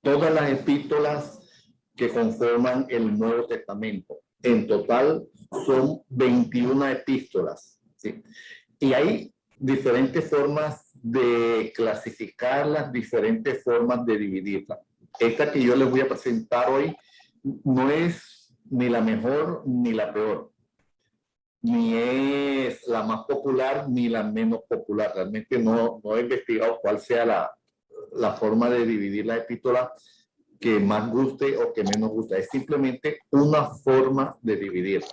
todas las epístolas que conforman el Nuevo Testamento. En total son 21 epístolas, ¿sí? Y hay diferentes formas de clasificarlas, diferentes formas de dividirlas. Esta que yo les voy a presentar hoy no es ni la mejor ni la peor, ni es la más popular ni la menos popular. Realmente no he investigado cuál sea la forma de dividir la epístola que más guste o que menos guste. Es simplemente una forma de dividir,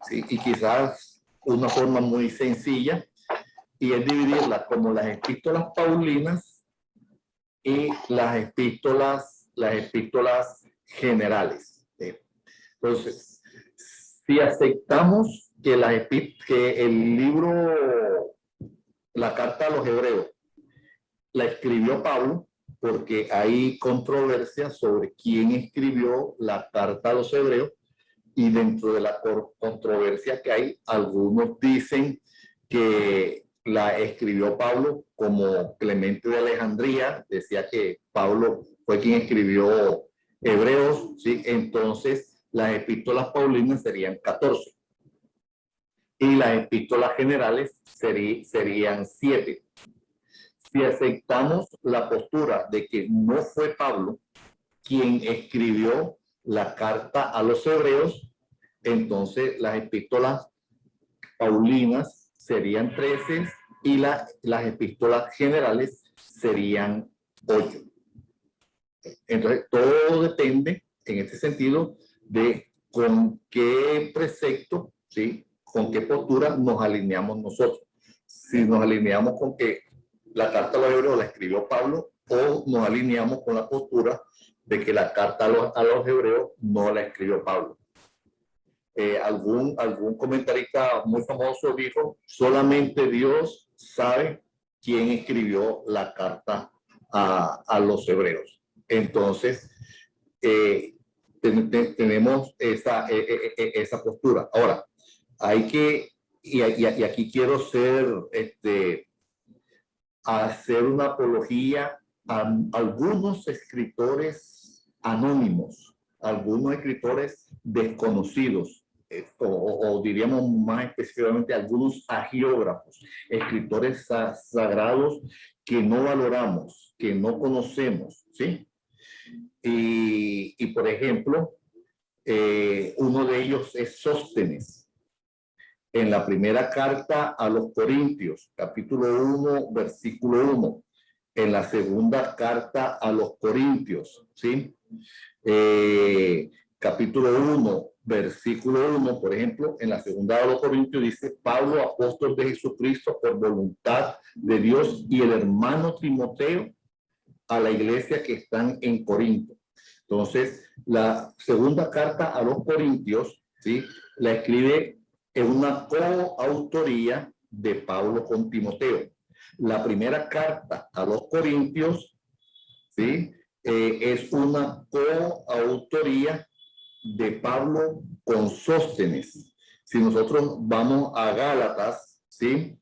¿sí? Y quizás una forma muy sencilla, y es dividirla como las epístolas paulinas y las epístolas generales. Entonces, si aceptamos que el libro, la carta a los hebreos, la escribió Pablo, porque hay controversia sobre quién escribió la carta a los hebreos, y dentro de la controversia que hay, algunos dicen que la escribió Pablo, como Clemente de Alejandría decía que Pablo fue quien escribió Hebreos, ¿sí? Entonces las epístolas paulinas serían 14 y las epístolas generales serían 7. Si aceptamos la postura de que no fue Pablo quien escribió la carta a los hebreos, entonces las epístolas paulinas serían 13 y las epístolas generales serían 8. Entonces todo depende en este sentido de con qué precepto, ¿sí? Con qué postura nos alineamos nosotros. Si nos alineamos con que la carta a los hebreos la escribió Pablo, o nos alineamos con la postura de que la carta a los hebreos no la escribió Pablo. Algún comentarista muy famoso dijo: solamente Dios sabe quién escribió la carta a los hebreos. Entonces, tenemos esa postura. Ahora, hay que, y aquí quiero hacer una apología a algunos escritores anónimos, algunos escritores desconocidos, o diríamos más específicamente algunos agiógrafos, escritores sagrados que no valoramos, que no conocemos, ¿sí? Y por ejemplo, uno de ellos es Sóstenes. En la primera carta a los Corintios, capítulo 1, versículo 1. En la segunda carta a los Corintios, ¿sí? Capítulo 1, versículo 1, por ejemplo, en la segunda de los Corintios dice: Pablo, apóstol de Jesucristo por voluntad de Dios, y el hermano Timoteo, a la iglesia que están en Corinto. Entonces, la segunda carta a los Corintios, ¿sí? La escribe en una coautoría de Pablo con Timoteo. La primera carta a los Corintios, ¿sí? Es una coautoría de Pablo con Sóstenes. Si nosotros vamos a Gálatas, ¿sí?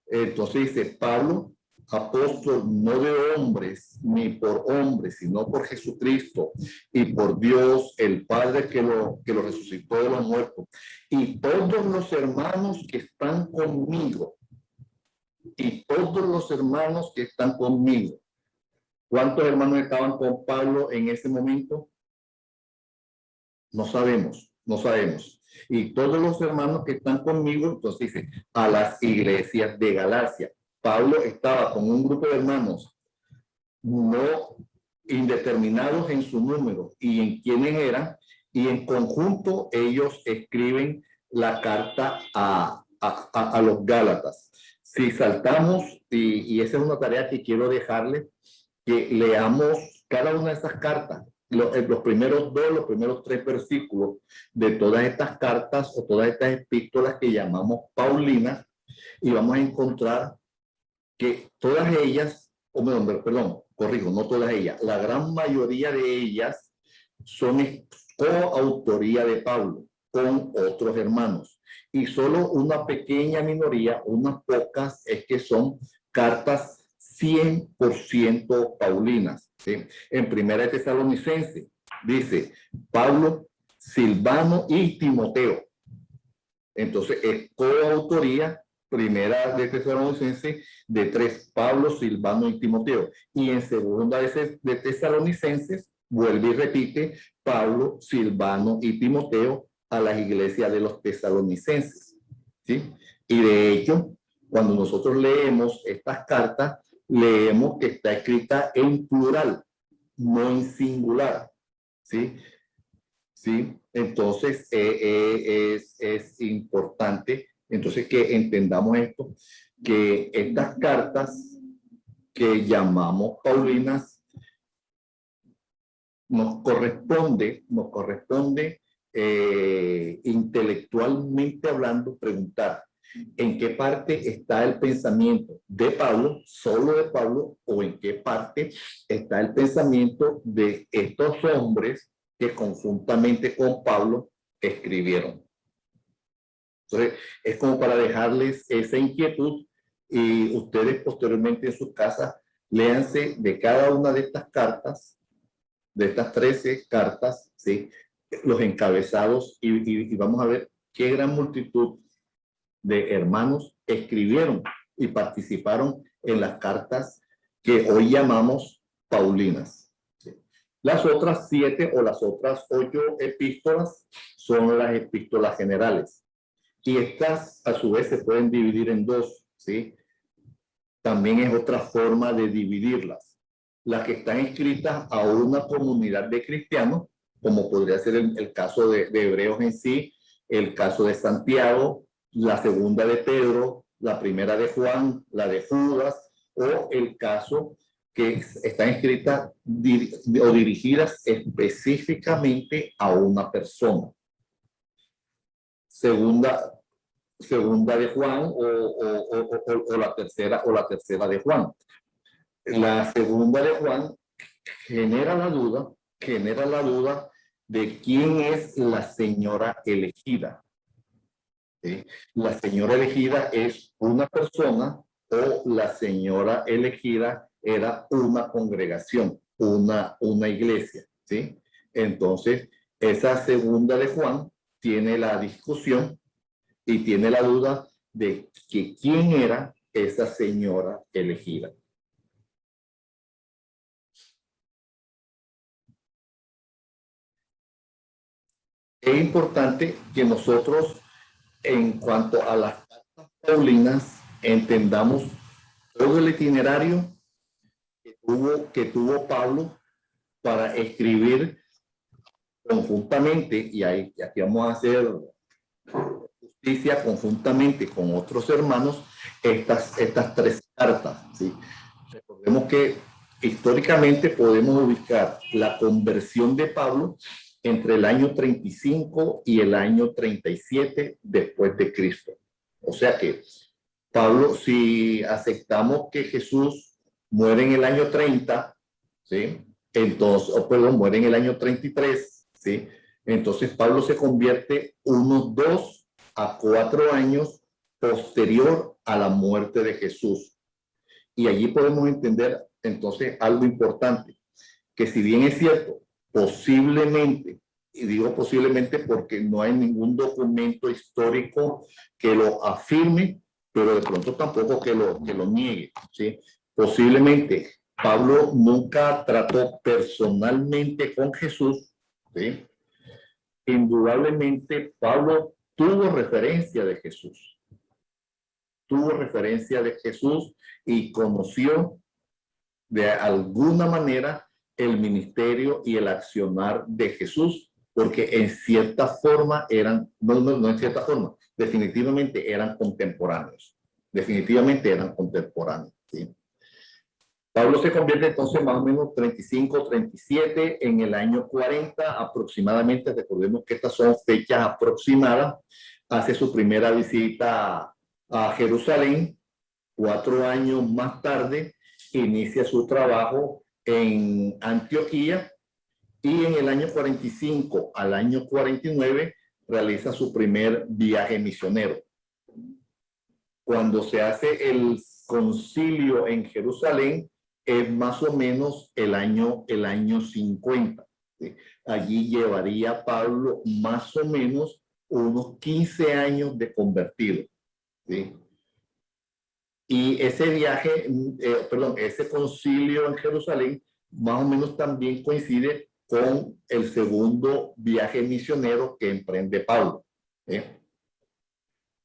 Entonces dice: Pablo, apóstol no de hombres ni por hombres, sino por Jesucristo y por Dios el Padre que lo resucitó de los muertos, y todos los hermanos que están conmigo, y todos los hermanos que están conmigo. ¿Cuántos hermanos estaban con Pablo en ese momento? No sabemos, no sabemos. Y todos los hermanos que están conmigo, entonces dice, a las iglesias de Galacia. Pablo estaba con un grupo de hermanos no indeterminados en su número y en quiénes eran, y en conjunto ellos escriben la carta a los Gálatas. Si saltamos, y esa es una tarea que quiero dejarle, que leamos cada una de esas cartas, los primeros 2, los primeros 3 versículos de todas estas cartas o todas estas epístolas que llamamos paulinas, y vamos a encontrar que todas ellas, perdón, corrijo, no todas ellas, la gran mayoría de ellas son coautoría de Pablo con otros hermanos, y solo una pequeña minoría, unas pocas, es que son cartas 100% paulinas. ¿sí? En Primera de Tesalonicenses dice Pablo, Silvano y Timoteo. Entonces es coautoría, Primera de Tesalonicenses, de tres, Pablo, Silvano y Timoteo. Y en Segunda de Tesalonicenses vuelve y repite Pablo, Silvano y Timoteo a las iglesias de los tesalonicenses, ¿sí? Y de hecho, cuando nosotros leemos estas cartas, leemos que está escrita en plural, no en singular, ¿sí? ¿Sí? Entonces, es importante entonces que entendamos esto, que estas cartas que llamamos paulinas nos corresponde intelectualmente hablando preguntar en qué parte está el pensamiento de Pablo, solo de Pablo, o en qué parte está el pensamiento de estos hombres que conjuntamente con Pablo escribieron. Entonces, es como para dejarles esa inquietud y ustedes posteriormente en sus casas léanse de cada una de estas cartas, de estas 13 cartas, ¿sí? Los encabezados y vamos a ver qué gran multitud de hermanos escribieron y participaron en las cartas que hoy llamamos paulinas. Las otras 7 o las otras 8 epístolas son las epístolas generales. Y estas, a su vez, se pueden dividir en dos, ¿sí? También es otra forma de dividirlas. Las que están escritas a una comunidad de cristianos, como podría ser el caso de Hebreos en sí, el caso de Santiago, la segunda de Pedro, la primera de Juan, la de Judas, o el caso que están escritas o dirigidas específicamente a una persona. Segunda de Juan o la tercera de Juan. La segunda de Juan genera la duda de quién es la señora elegida. ¿Sí? La señora elegida es una persona o la señora elegida era una congregación, una iglesia, ¿sí? Entonces, esa segunda de Juan tiene la discusión y tiene la duda de que quién era esa señora elegida. Es importante que nosotros, en cuanto a las cartas paulinas, entendamos todo el itinerario que tuvo Pablo para escribir conjuntamente, y aquí vamos a hacer justicia conjuntamente con otros hermanos, estas 3 cartas, ¿sí? Recordemos que históricamente podemos ubicar la conversión de Pablo entre el año 35 y el año 37 después de Cristo. O sea que Pablo, si aceptamos que Jesús muere en el año 30, ¿sí? Entonces, muere en el año 33, ¿sí? Entonces Pablo se convierte unos 2 a 4 años posterior a la muerte de Jesús. Y allí podemos entender entonces algo importante, que si bien es cierto, posiblemente, y digo posiblemente porque no hay ningún documento histórico que lo afirme, pero de pronto tampoco que lo niegue, ¿sí? Posiblemente Pablo nunca trató personalmente con Jesús, ¿sí? Indudablemente Pablo tuvo referencia de Jesús. Y conoció de alguna manera el ministerio y el accionar de Jesús, porque en cierta forma no en cierta forma, definitivamente eran contemporáneos. ¿Sí? Pablo se convierte entonces más o menos 35, 37 en el año 40 aproximadamente. Recordemos que estas son fechas aproximadas. Hace su primera visita a Jerusalén. 4 años más tarde inicia su trabajo en Antioquía y en el año 45 al año 49 realiza su primer viaje misionero. Cuando se hace el concilio en Jerusalén, es más o menos el año 50. ¿Sí? Allí llevaría Pablo más o menos unos 15 años de convertido. ¿Sí? Y ese viaje, ese concilio en Jerusalén, más o menos también coincide con el segundo viaje misionero que emprende Pablo,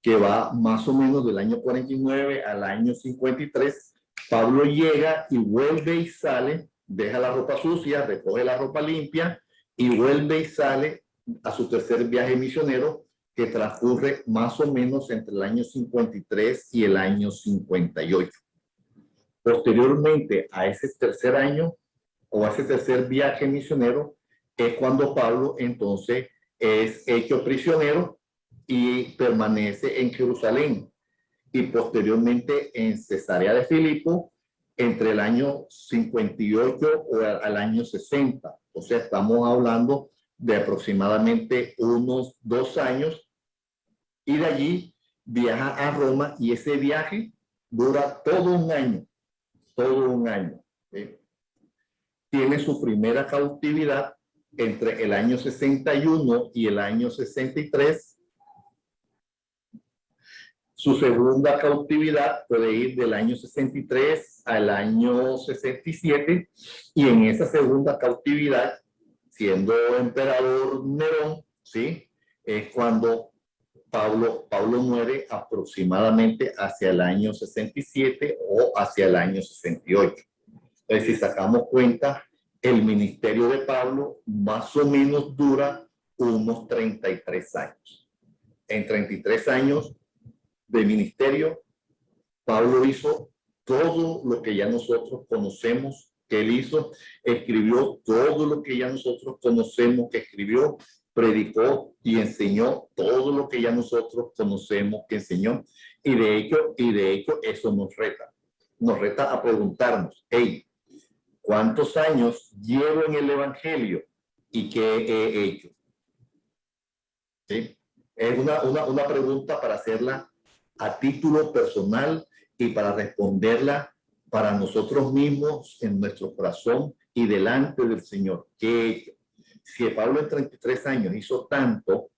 que va más o menos del año 49 al año 53. Pablo llega y vuelve y sale, deja la ropa sucia, recoge la ropa limpia y vuelve y sale a su tercer viaje misionero, que transcurre más o menos entre el año 53 y el año 58. Posteriormente a ese tercer año o a ese tercer viaje misionero es cuando Pablo entonces es hecho prisionero y permanece en Jerusalén y posteriormente en Cesarea de Filipo entre el año 58 o al año 60. O sea, estamos hablando de aproximadamente unos 2 años y de allí viaja a Roma y ese viaje dura todo un año, todo un año. Tiene su primera cautividad entre el año 61 y el año 63. Su segunda cautividad puede ir del año 63 al año 67 y en esa segunda cautividad, siendo emperador Nerón, ¿sí? Es cuando Pablo muere aproximadamente hacia el año 67 o hacia el año 68. Entonces, si sacamos cuenta, el ministerio de Pablo más o menos dura unos 33 años. En 33 años de ministerio, Pablo hizo todo lo que ya nosotros conocemos que él hizo, escribió todo lo que ya nosotros conocemos que escribió, predicó y enseñó todo lo que ya nosotros conocemos que enseñó. Y de hecho eso nos reta a preguntarnos, hey, ¿cuántos años llevo en el Evangelio y qué he hecho? ¿Sí? Es una pregunta para hacerla a título personal y para responderla para nosotros mismos en nuestro corazón y delante del Señor. ¿Qué he hecho? Si Pablo en 33 años hizo tanto,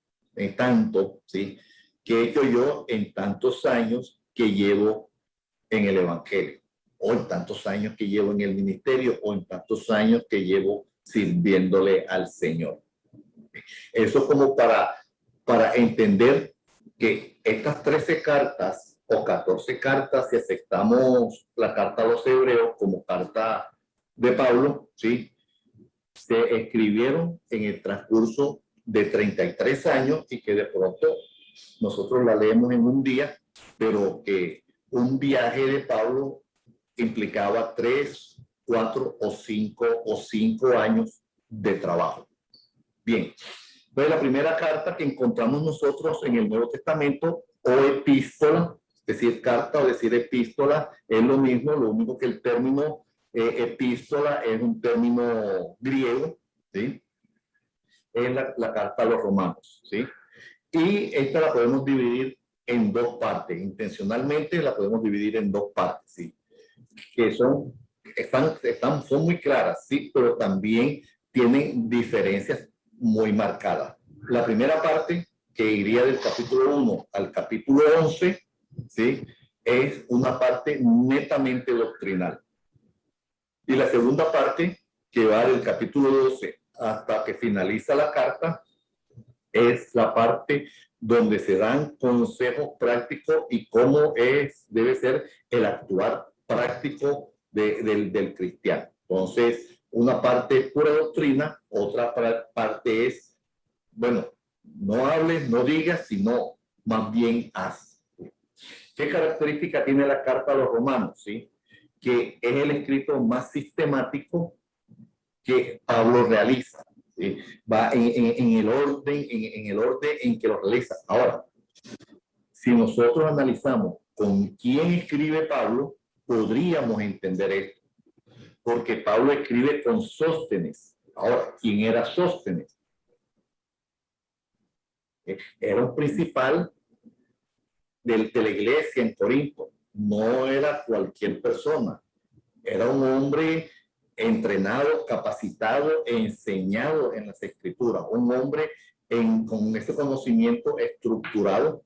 ¿sí? ¿Qué he hecho yo en tantos años que llevo en el Evangelio? O en tantos años que llevo en el ministerio, o en tantos años que llevo sirviéndole al Señor. Eso como para entender que estas 13 cartas o 14 cartas, si aceptamos la carta a los hebreos como carta de Pablo, ¿sí? Se escribieron en el transcurso de 33 años y que de pronto nosotros la leemos en un día, pero que un viaje de Pablo implicaba 3, 4 o 5 años de trabajo. Bien, entonces la primera carta que encontramos nosotros en el Nuevo Testamento o epístola, decir carta o decir epístola es lo mismo, lo único que el término epístola es un término griego, ¿sí? Es la carta a los romanos, ¿sí? Y esta la podemos dividir en dos partes, intencionalmente la podemos dividir en dos partes, ¿sí? Que son muy claras, sí, pero también tienen diferencias muy marcadas. La primera parte, que iría del capítulo 1 al capítulo 11, ¿sí? Es una parte netamente doctrinal. Y la segunda parte, que va del capítulo 12 hasta que finaliza la carta, es la parte donde se dan consejos prácticos y cómo debe ser el actuar práctico del cristiano. Entonces, una parte es pura doctrina, otra parte es, bueno, no hables, no digas, sino más bien haz. ¿Qué característica tiene la carta a los romanos? ¿Sí? Que es el escrito más sistemático que Pablo realiza. ¿Sí? Va en el orden en que lo realiza. Ahora, si nosotros analizamos con quién escribe Pablo, podríamos entender esto. Porque Pablo escribe con Sóstenes. Ahora, ¿quién era Sóstenes? Era un principal de la iglesia en Corinto. No era cualquier persona. Era un hombre entrenado, capacitado e enseñado en las escrituras, un hombre con ese conocimiento estructurado,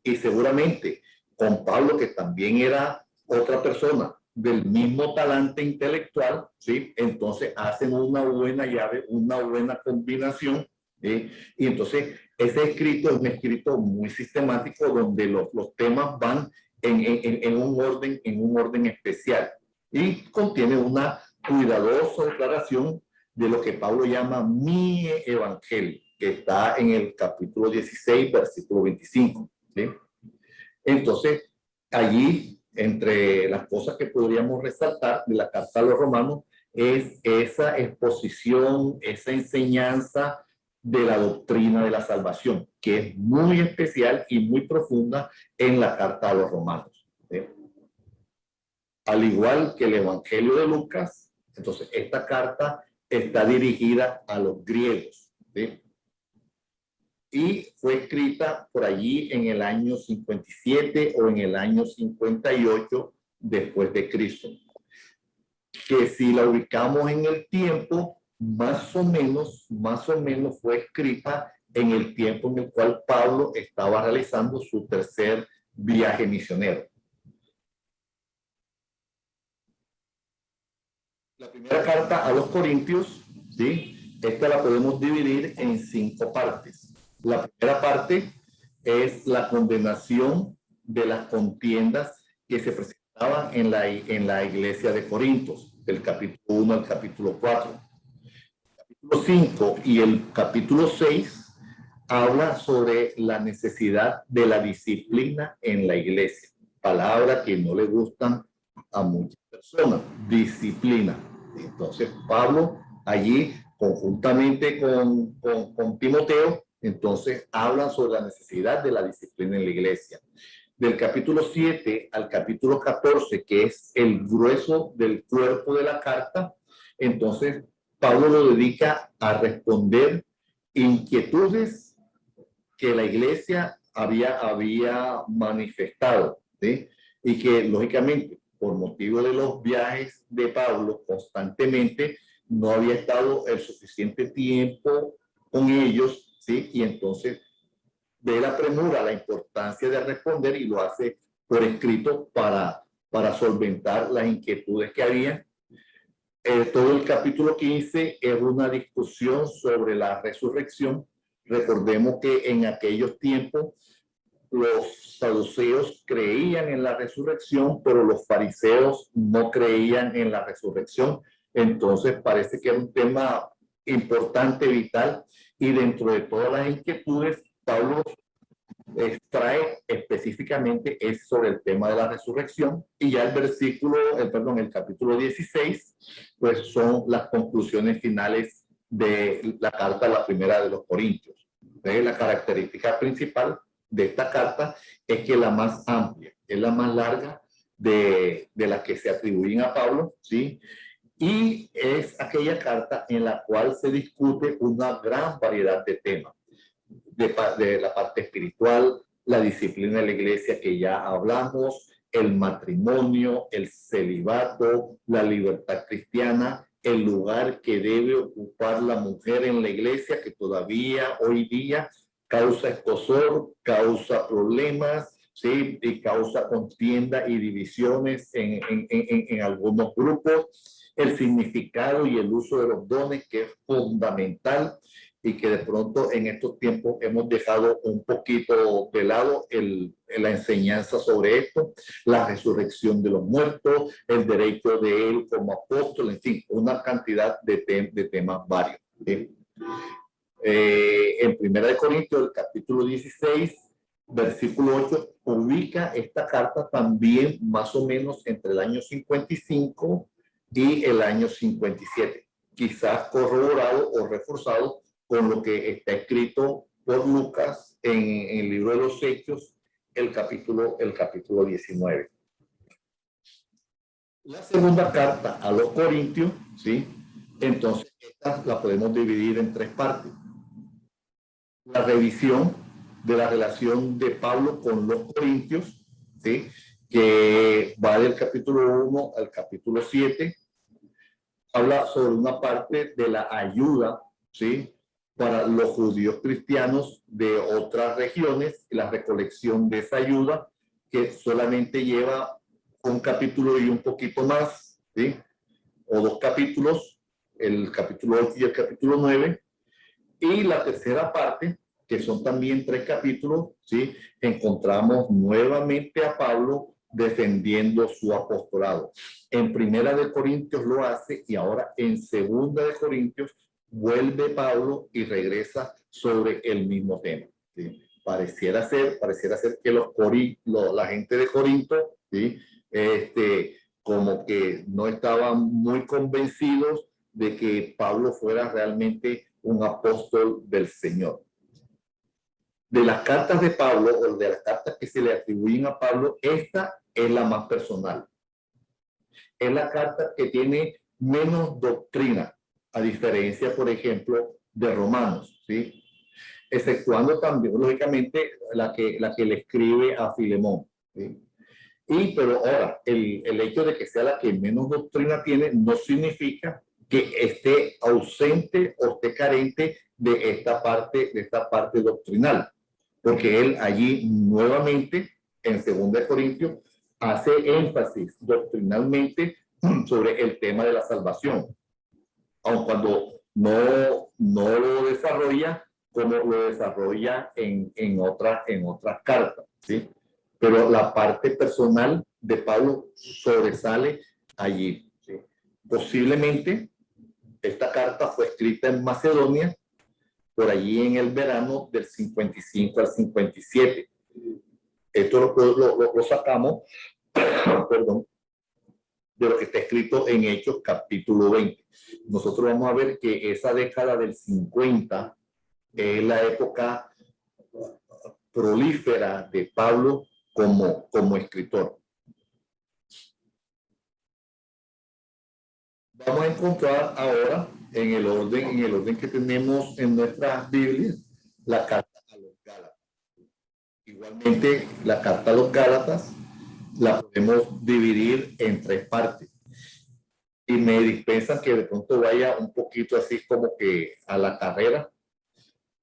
y seguramente con Pablo, que también era otra persona del mismo talante intelectual, ¿sí? Entonces hacen una buena llave, una buena combinación, ¿sí? Y entonces ese escrito es un escrito muy sistemático donde los temas van en un orden especial, y contiene una cuidadosa declaración de lo que Pablo llama mi evangelio, que está en el capítulo 16, versículo 25. ¿Sí? Entonces, allí, entre las cosas que podríamos resaltar de la carta a los romanos, es esa exposición, esa enseñanza de la doctrina de la salvación, que es muy especial y muy profunda en la carta a los romanos. ¿Sí? Al igual que el Evangelio de Lucas, entonces esta carta está dirigida a los griegos, ¿sí? Y fue escrita por allí en el año 57 o en el año 58 después de Cristo. Que si la ubicamos en el tiempo, más o menos fue escrita en el tiempo en el cual Pablo estaba realizando su tercer viaje misionero. La primera carta a los Corintios, ¿sí? Esta la podemos dividir en 5 partes. La primera parte es la condenación de las contiendas que se presentaban en la iglesia de Corintios, del capítulo 1 al capítulo 4. El capítulo 5 y el capítulo 6 habla sobre la necesidad de la disciplina en la iglesia. Palabra que no le gustan a muchas personas, disciplina. Entonces Pablo allí, conjuntamente con Timoteo, entonces hablan sobre la necesidad de la disciplina en la iglesia. Del capítulo 7 al capítulo 14, que es el grueso del cuerpo de la carta, entonces Pablo lo dedica a responder inquietudes que la iglesia había manifestado, ¿sí? Y que lógicamente por motivo de los viajes de Pablo constantemente no había estado el suficiente tiempo con ellos, ¿sí? Y entonces ve la premura, la importancia de responder, y lo hace por escrito para solventar las inquietudes que había. Todo el capítulo 15 es una discusión sobre la resurrección. Recordemos que en aquellos tiempos los saduceos creían en la resurrección, pero los fariseos no creían en la resurrección. Entonces parece que es un tema importante, vital, y dentro de todas las inquietudes, Pablo extrae específicamente es sobre el tema de la resurrección, y ya el capítulo 16, pues son las conclusiones finales de la carta, la primera de los Corintios. Entonces, la característica principal de esta carta es que es la más amplia, es la más larga de las que se atribuyen a Pablo, ¿sí? Y es aquella carta en la cual se discute una gran variedad de temas. De la parte espiritual, la disciplina de la iglesia que ya hablamos, el matrimonio, el celibato, la libertad cristiana, el lugar que debe ocupar la mujer en la iglesia, que todavía hoy día causa escozor, causa problemas, ¿sí? Y causa contienda y divisiones en algunos grupos, el significado y el uso de los dones, que es fundamental, y que de pronto en estos tiempos hemos dejado un poquito de lado la enseñanza sobre esto, la resurrección de los muertos, el derecho de él como apóstol, en fin, una cantidad de temas varios. ¿Sí? En 1 Corintios, el capítulo 16, versículo 8, ubica esta carta también más o menos entre el año 55 y el año 57, quizás corroborado o reforzado con lo que está escrito por Lucas en el libro de los Hechos, el capítulo 19. La segunda carta a los Corintios, ¿sí? Entonces, esta la podemos dividir en 3 partes. La revisión de la relación de Pablo con los Corintios, ¿sí? que va del capítulo 1 al capítulo 7. Habla sobre una parte de la ayuda, ¿sí?, para los judíos cristianos de otras regiones, la recolección de esa ayuda, que solamente lleva un capítulo y un poquito más, ¿sí?, o 2 capítulos, el capítulo 8 y el capítulo 9. Y la tercera parte, que son también 3 capítulos, ¿sí?, encontramos nuevamente a Pablo defendiendo su apostolado. En Primera de Corintios lo hace, y ahora en Segunda de Corintios vuelve Pablo y regresa sobre el mismo tema, ¿sí? Pareciera ser que la gente de Corinto, ¿sí?, como que no estaban muy convencidos de que Pablo fuera realmente un apóstol del Señor. De las cartas de Pablo, o de las cartas que se le atribuyen a Pablo, esta es la más personal. Es la carta que tiene menos doctrina, a diferencia, por ejemplo, de Romanos, ¿sí?, exceptuando también, lógicamente, la que le escribe a Filemón, ¿sí? Pero ahora, el hecho de que sea la que menos doctrina tiene no significa que esté ausente o esté carente de esta parte doctrinal, porque él allí nuevamente, en 2 Corintios, hace énfasis doctrinalmente sobre el tema de la salvación, aun cuando no lo desarrolla como lo desarrolla en otras cartas, ¿sí? Pero la parte personal de Pablo sobresale allí, ¿sí? Posiblemente esta carta fue escrita en Macedonia, por allí en el verano del 55 al 57. Esto lo sacamos, perdón, de lo que está escrito en Hechos capítulo 20. Nosotros vamos a ver que esa década del 50 es la época prolífera de Pablo como escritor. Vamos a encontrar ahora en el orden que tenemos en nuestras Biblias, la carta a los Gálatas. Igualmente, la carta a los Gálatas la podemos dividir en 3 partes. Y me dispensan que de pronto vaya un poquito así como que a la carrera,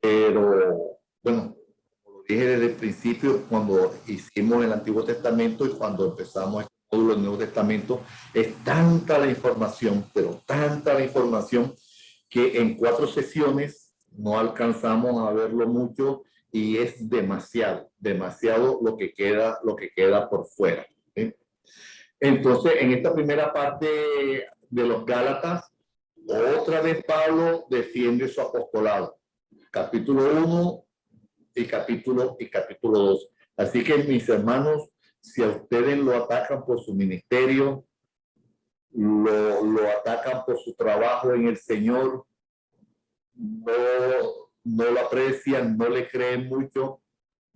pero bueno, como lo dije desde el principio, cuando hicimos el Antiguo Testamento y cuando empezamos el módulo del Nuevo Testamento, es tanta la información, pero tanta la información, que en 4 sesiones no alcanzamos a verlo mucho, y es demasiado lo que queda por fuera, ¿sí? Entonces, en esta primera parte de los Gálatas, otra vez Pablo defiende su apostolado. Capítulo 1 y capítulo 2. Así que, mis hermanos, si a ustedes lo atacan por su ministerio, lo atacan por su trabajo en el Señor, no lo aprecian, no le creen mucho,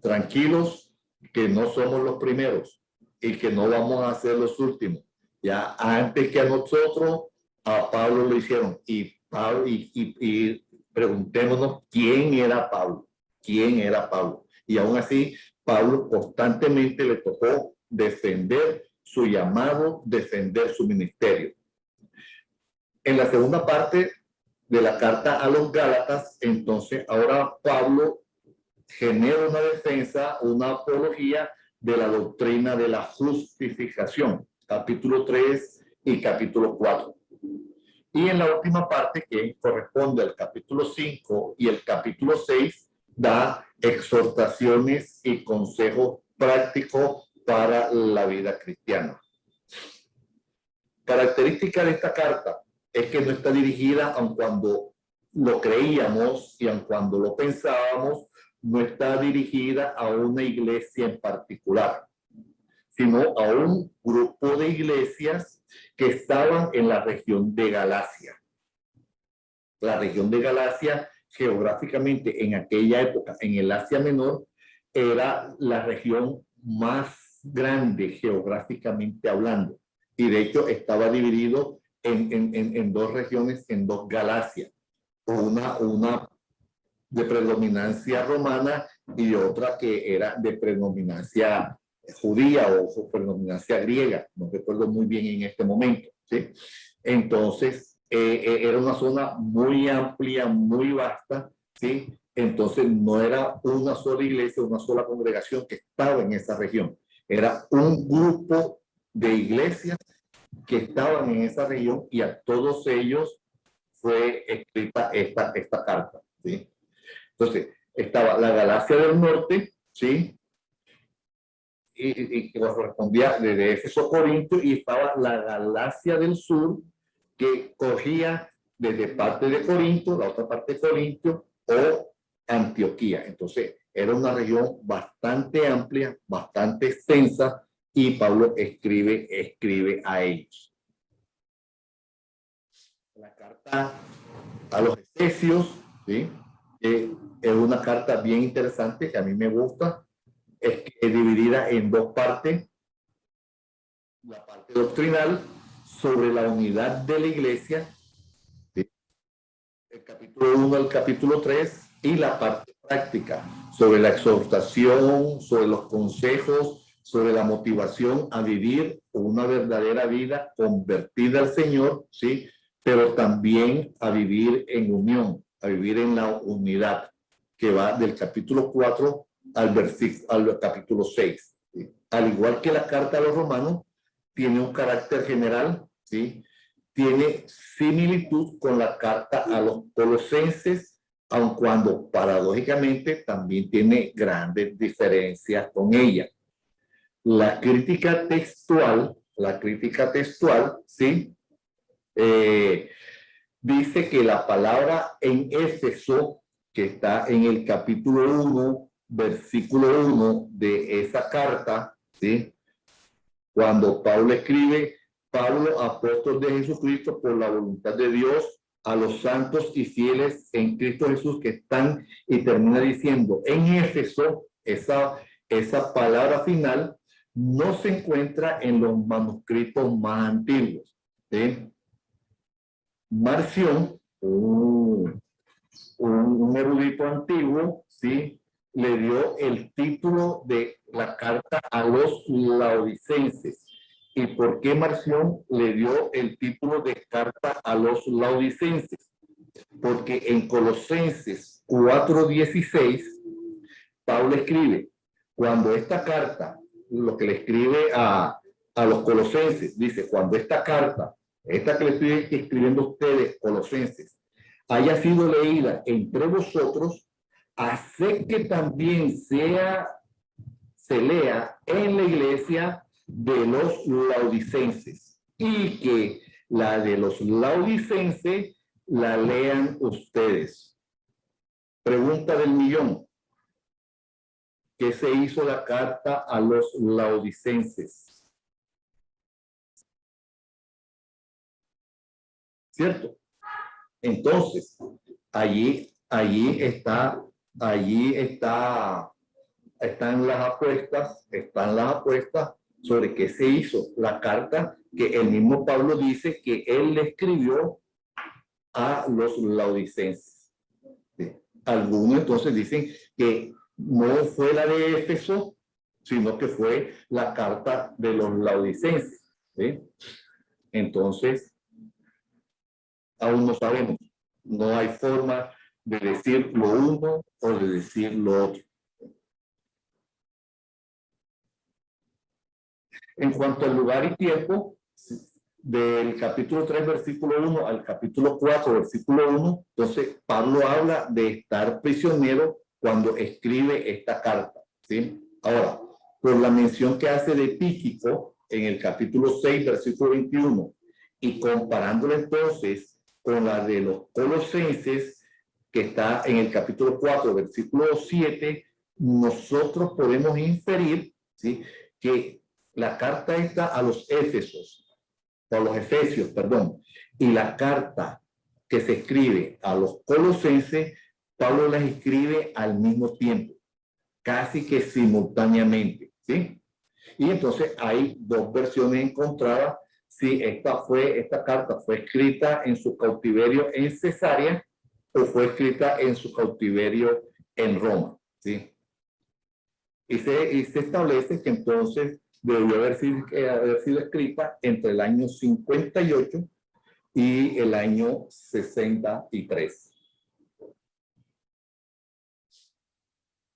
tranquilos, que no somos los primeros y que no vamos a ser los últimos. Ya antes que a nosotros, a Pablo lo hicieron. Y preguntémonos quién era Pablo. ¿Quién era Pablo? Y aún así, Pablo constantemente le tocó defender su llamado, defender su ministerio. En la segunda parte de la carta a los Gálatas, entonces ahora Pablo genera una defensa, una apología de la doctrina de la justificación, capítulo 3 y capítulo 4. Y en la última parte, que corresponde al capítulo 5 y el capítulo 6, da exhortaciones y consejos prácticos para la vida cristiana. Característica de esta carta es que no está dirigida, aun cuando lo creíamos y aun cuando lo pensábamos, no está dirigida a una iglesia en particular, sino a un grupo de iglesias que estaban en la región de Galacia. La región de Galacia, geográficamente en aquella época, en el Asia Menor, era la región más grande geográficamente hablando. Y de hecho estaba dividido en 2 regiones, en 2 Galacias. Una de predominancia romana y otra que era de predominancia judía o predominancia griega, no recuerdo muy bien en este momento, ¿sí? Entonces, era una zona muy amplia, muy vasta, ¿sí? Entonces, no era una sola iglesia, una sola congregación que estaba en esa región. Era un grupo de iglesias que estaban en esa región y a todos ellos fue escrita esta carta, ¿sí? Entonces, estaba la Galacia del Norte, ¿sí? Y que correspondía desde Éfeso a Corinto, y estaba la Galacia del Sur, que cogía desde parte de Corinto, la otra parte de Corinto, o Antioquía. Entonces, era una región bastante amplia, bastante extensa, y Pablo escribe a ellos. La carta a los Efesios, ¿sí? Es una carta bien interesante que a mí me gusta. Es dividida en dos partes. La parte doctrinal sobre la unidad de la iglesia, ¿sí? El capítulo 1 al capítulo 3, y la parte práctica sobre la exhortación, sobre los consejos, sobre la motivación a vivir una verdadera vida convertida al Señor, ¿sí? Pero también a vivir en unión, a vivir en la unidad, que va del capítulo 4 al capítulo 6. ¿Sí? Al igual que la carta a los romanos, tiene un carácter general, ¿sí? Tiene similitud con la carta a los colosenses, aun cuando paradójicamente también tiene grandes diferencias con ella. La crítica textual, ¿sí? Dice que la palabra en Éfeso, que está en el capítulo 1, versículo 1 de esa carta, ¿sí? Cuando Pablo escribe, Pablo, apóstol de Jesucristo, por la voluntad de Dios, a los santos y fieles en Cristo Jesús que están, y termina diciendo, en Éfeso, esa palabra final no se encuentra en los manuscritos más antiguos. ¿Sí? Marción, un erudito antiguo, ¿sí? Le dio el título de la carta a los laodicenses. ¿Y por qué Marción le dio el título de carta a los laodicenses? Porque en Colosenses 4:16, Pablo escribe, cuando esta carta, lo que le escribe a los colosenses, dice, cuando esta carta, esta que le estoy escribiendo a ustedes, colosenses, haya sido leída entre vosotros, hace que también se lea en la iglesia de los laodicenses, y que la de los laodicenses la lean ustedes. Pregunta del millón. ¿Qué se hizo la carta a los laodicenses? ¿Cierto? Entonces, allí están las apuestas sobre qué se hizo la carta que el mismo Pablo dice que él le escribió a los laodicenses. ¿Sí? Algunos entonces dicen que no fue la de Éfeso, sino que fue la carta de los laodicenses. ¿Sí? Entonces, aún no sabemos. No hay forma de decir lo uno o de decir lo otro. En cuanto al lugar y tiempo, del capítulo 3, versículo 1 al capítulo 4, versículo 1, entonces Pablo habla de estar prisionero cuando escribe esta carta. ¿Sí? Ahora, por la mención que hace de Tíquico en el capítulo 6, versículo 21, y comparándolo entonces con la de los colosenses, que está en el capítulo 4, versículo 7, nosotros podemos inferir, ¿sí?, que la carta está a los Efesios, perdón, y la carta que se escribe a los colosenses, Pablo las escribe al mismo tiempo, casi que simultáneamente, ¿sí? Y entonces hay dos versiones encontradas, si esta carta fue escrita en su cautiverio en Cesarea o fue escrita en su cautiverio en Roma, ¿sí? y se establece que entonces debió haber sido escrita entre el año 58 y el año 63.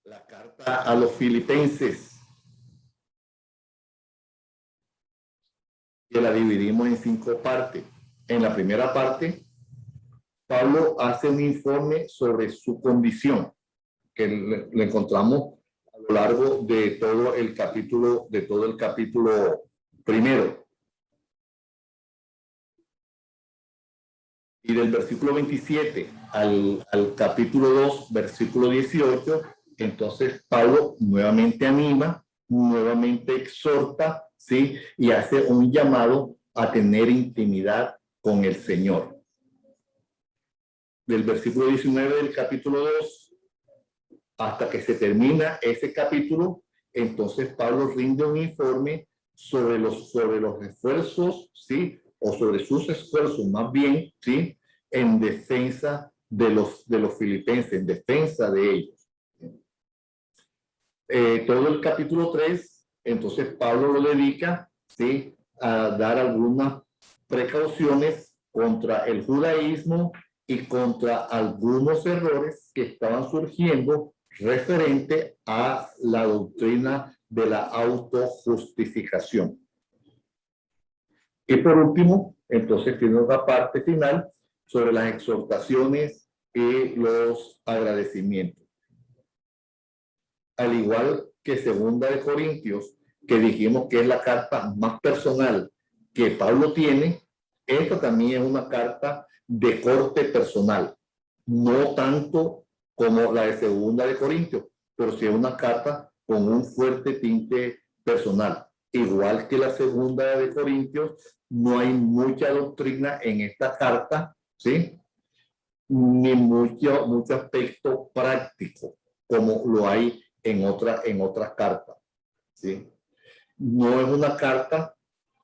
La carta a los filipenses, que la dividimos en 5 partes. En la primera parte, Pablo hace un informe sobre su condición, que le encontramos a lo largo de todo el capítulo primero. Y del versículo 27 al capítulo 2, versículo 18, entonces Pablo nuevamente anima, nuevamente exhorta, ¿sí? Y hace un llamado a tener intimidad con el Señor. Del versículo 19 del capítulo 2 hasta que se termina ese capítulo, entonces Pablo rinde un informe sobre los esfuerzos, ¿sí? O sobre sus esfuerzos más bien, ¿sí? En defensa de los filipenses, en defensa de ellos. Todo el capítulo 3, entonces Pablo lo dedica, ¿sí? A dar algunas precauciones contra el judaísmo y contra algunos errores que estaban surgiendo referente a la doctrina de la autojustificación. Y por último, entonces tiene otra parte final sobre las exhortaciones y los agradecimientos. Al igual que Segunda de Corintios, que dijimos que es la carta más personal que Pablo tiene, esta también es una carta de corte personal, no tanto como la de Segunda de Corintios, pero sí es una carta con un fuerte tinte personal. Igual que la Segunda de Corintios, no hay mucha doctrina en esta carta, ¿sí? Ni mucho aspecto práctico, como lo hay en otras cartas, ¿sí? No es una carta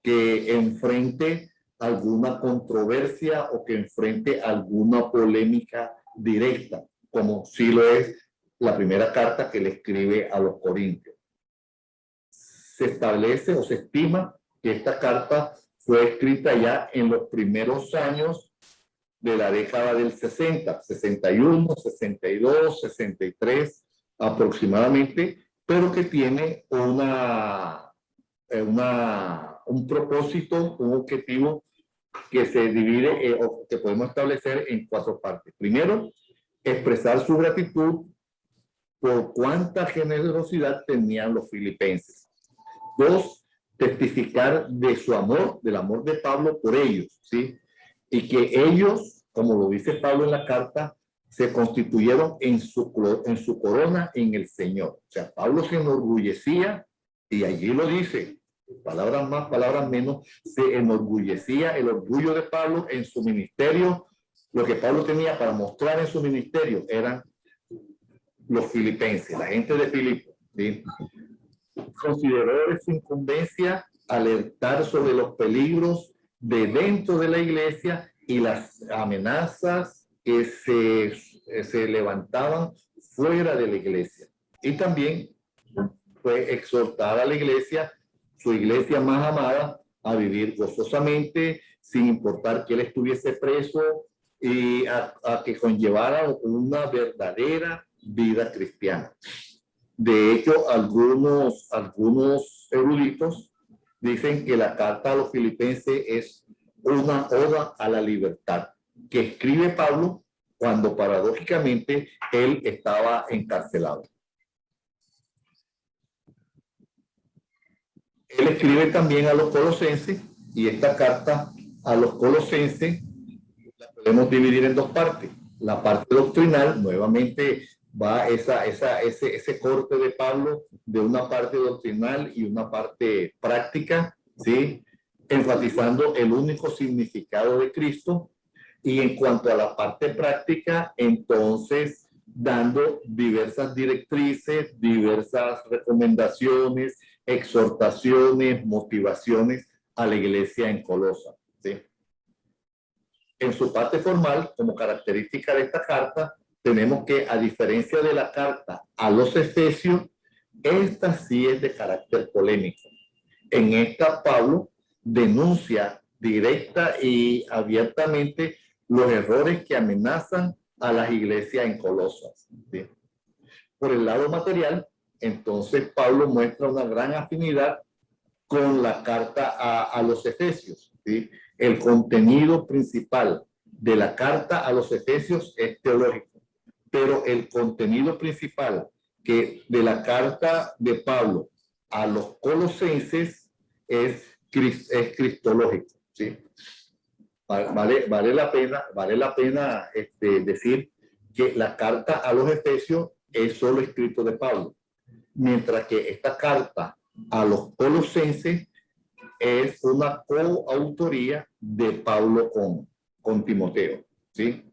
que enfrente alguna controversia o que enfrente alguna polémica directa, como sí lo es la primera carta que le escribe a los Corintios. Se establece o se estima que esta carta fue escrita ya en los primeros años de la década del 60, 61, 62, 63 aproximadamente, pero que tiene un propósito, un objetivo que se divide o que podemos establecer en 4 partes. Primero, expresar su gratitud por cuánta generosidad tenían los filipenses. 2, testificar de su amor, del amor de Pablo por ellos, ¿sí? Y que ellos, como lo dice Pablo en la carta, se constituyeron en su corona en el Señor. O sea, Pablo se enorgullecía, y allí lo dice, palabras más, palabras menos, se enorgullecía, el orgullo de Pablo en su ministerio. Lo que Pablo tenía para mostrar en su ministerio eran los filipenses, la gente de Filipo, ¿sí? Consideró de su incumbencia alertar sobre los peligros de dentro de la iglesia y las amenazas que se levantaban fuera de la iglesia. Y también fue exhortar a la iglesia, su iglesia más amada, a vivir gozosamente, sin importar que él estuviese preso, y a que conllevara una verdadera vida cristiana. De hecho, algunos eruditos dicen que la carta a los filipenses es una oda a la libertad que escribe Pablo cuando paradójicamente él estaba encarcelado. Él escribe también a los colosenses, y esta carta a los colosenses la podemos dividir en 2 partes. La parte doctrinal, nuevamente va ese corte de Pablo de una parte doctrinal y una parte práctica, ¿sí? Enfatizando el único significado de Cristo. Y en cuanto a la parte práctica, entonces dando diversas directrices, diversas recomendaciones, exhortaciones, motivaciones a la iglesia en Colosa, ¿sí? En su parte formal, como característica de esta carta, tenemos que, a diferencia de la carta a los Efesios, Esta sí es de carácter polémico. En esta Pablo denuncia directa y abiertamente los errores que amenazan a las iglesias en Colosas, ¿sí? Por el lado material, entonces Pablo muestra una gran afinidad con la carta a los Efesios, ¿sí? El contenido principal de la carta a los Efesios es teológico, pero el contenido principal de la carta de Pablo a los colosenses es cristológico, ¿sí? Vale la pena decir que la carta a los Efesios es solo escrito de Pablo, mientras que esta carta a los colosenses es una coautoría de Pablo con Timoteo, ¿sí?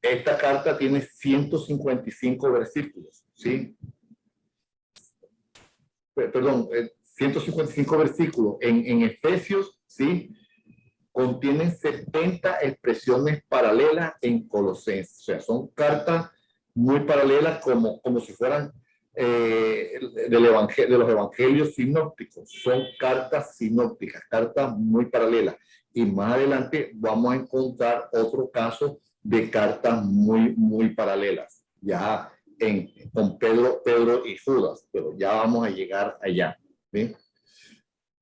Esta carta tiene 155 versículos, ¿sí? Perdón, 155 versículos. En Efesios, ¿sí? Contienen 70 expresiones paralelas en Colosenses. O sea, son cartas muy paralelas como si fueran de los evangelios sinópticos. Son cartas sinópticas, cartas muy paralelas. Y más adelante vamos a encontrar otro caso de cartas muy paralelas, ya con Pedro y Judas, pero ya vamos a llegar allá, ¿sí?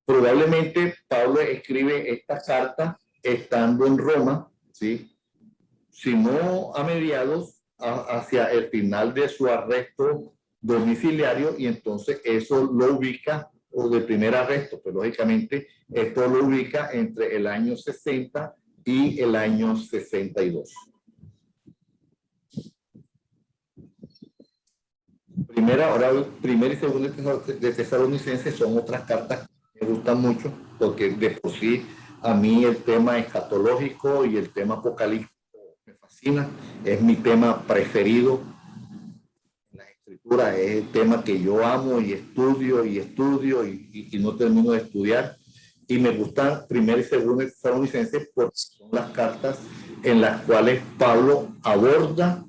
Probablemente Pablo escribe esta carta estando en Roma, ¿sí? Si no a mediados, hacia el final de su arresto domiciliario, y entonces eso lo ubica, o de primer arresto, pues lógicamente esto lo ubica entre el año 60 y el año 62. Primera y segunda de Tesalonicenses son otras cartas que me gustan mucho, porque de por sí a mí el tema escatológico y el tema apocalíptico me fascina, es mi tema preferido en la escritura, es el tema que yo amo y estudio y no termino de estudiar. Y me gustan primera y segunda de Tesalonicenses porque son las cartas en las cuales Pablo aborda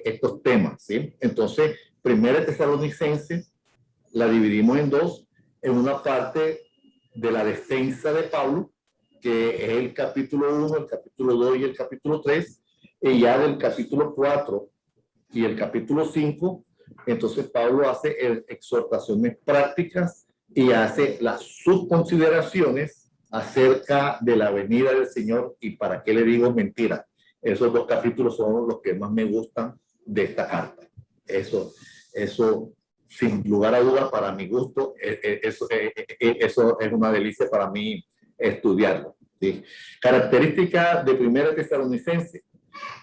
estos temas, ¿sí? Entonces, primera Tesalonicenses la dividimos en dos, en una parte de la defensa de Pablo, que es el capítulo 1, el capítulo 2 y el capítulo 3, y ya del capítulo 4 y el capítulo 5, entonces Pablo hace exhortaciones prácticas y hace las subconsideraciones acerca de la venida del Señor y para qué le digo mentira. Esos dos capítulos son los que más me gustan de esta carta. Eso sin lugar a dudas, para mi gusto, eso es una delicia para mí estudiarlo, ¿sí? Característica de Primera Tesalonicense: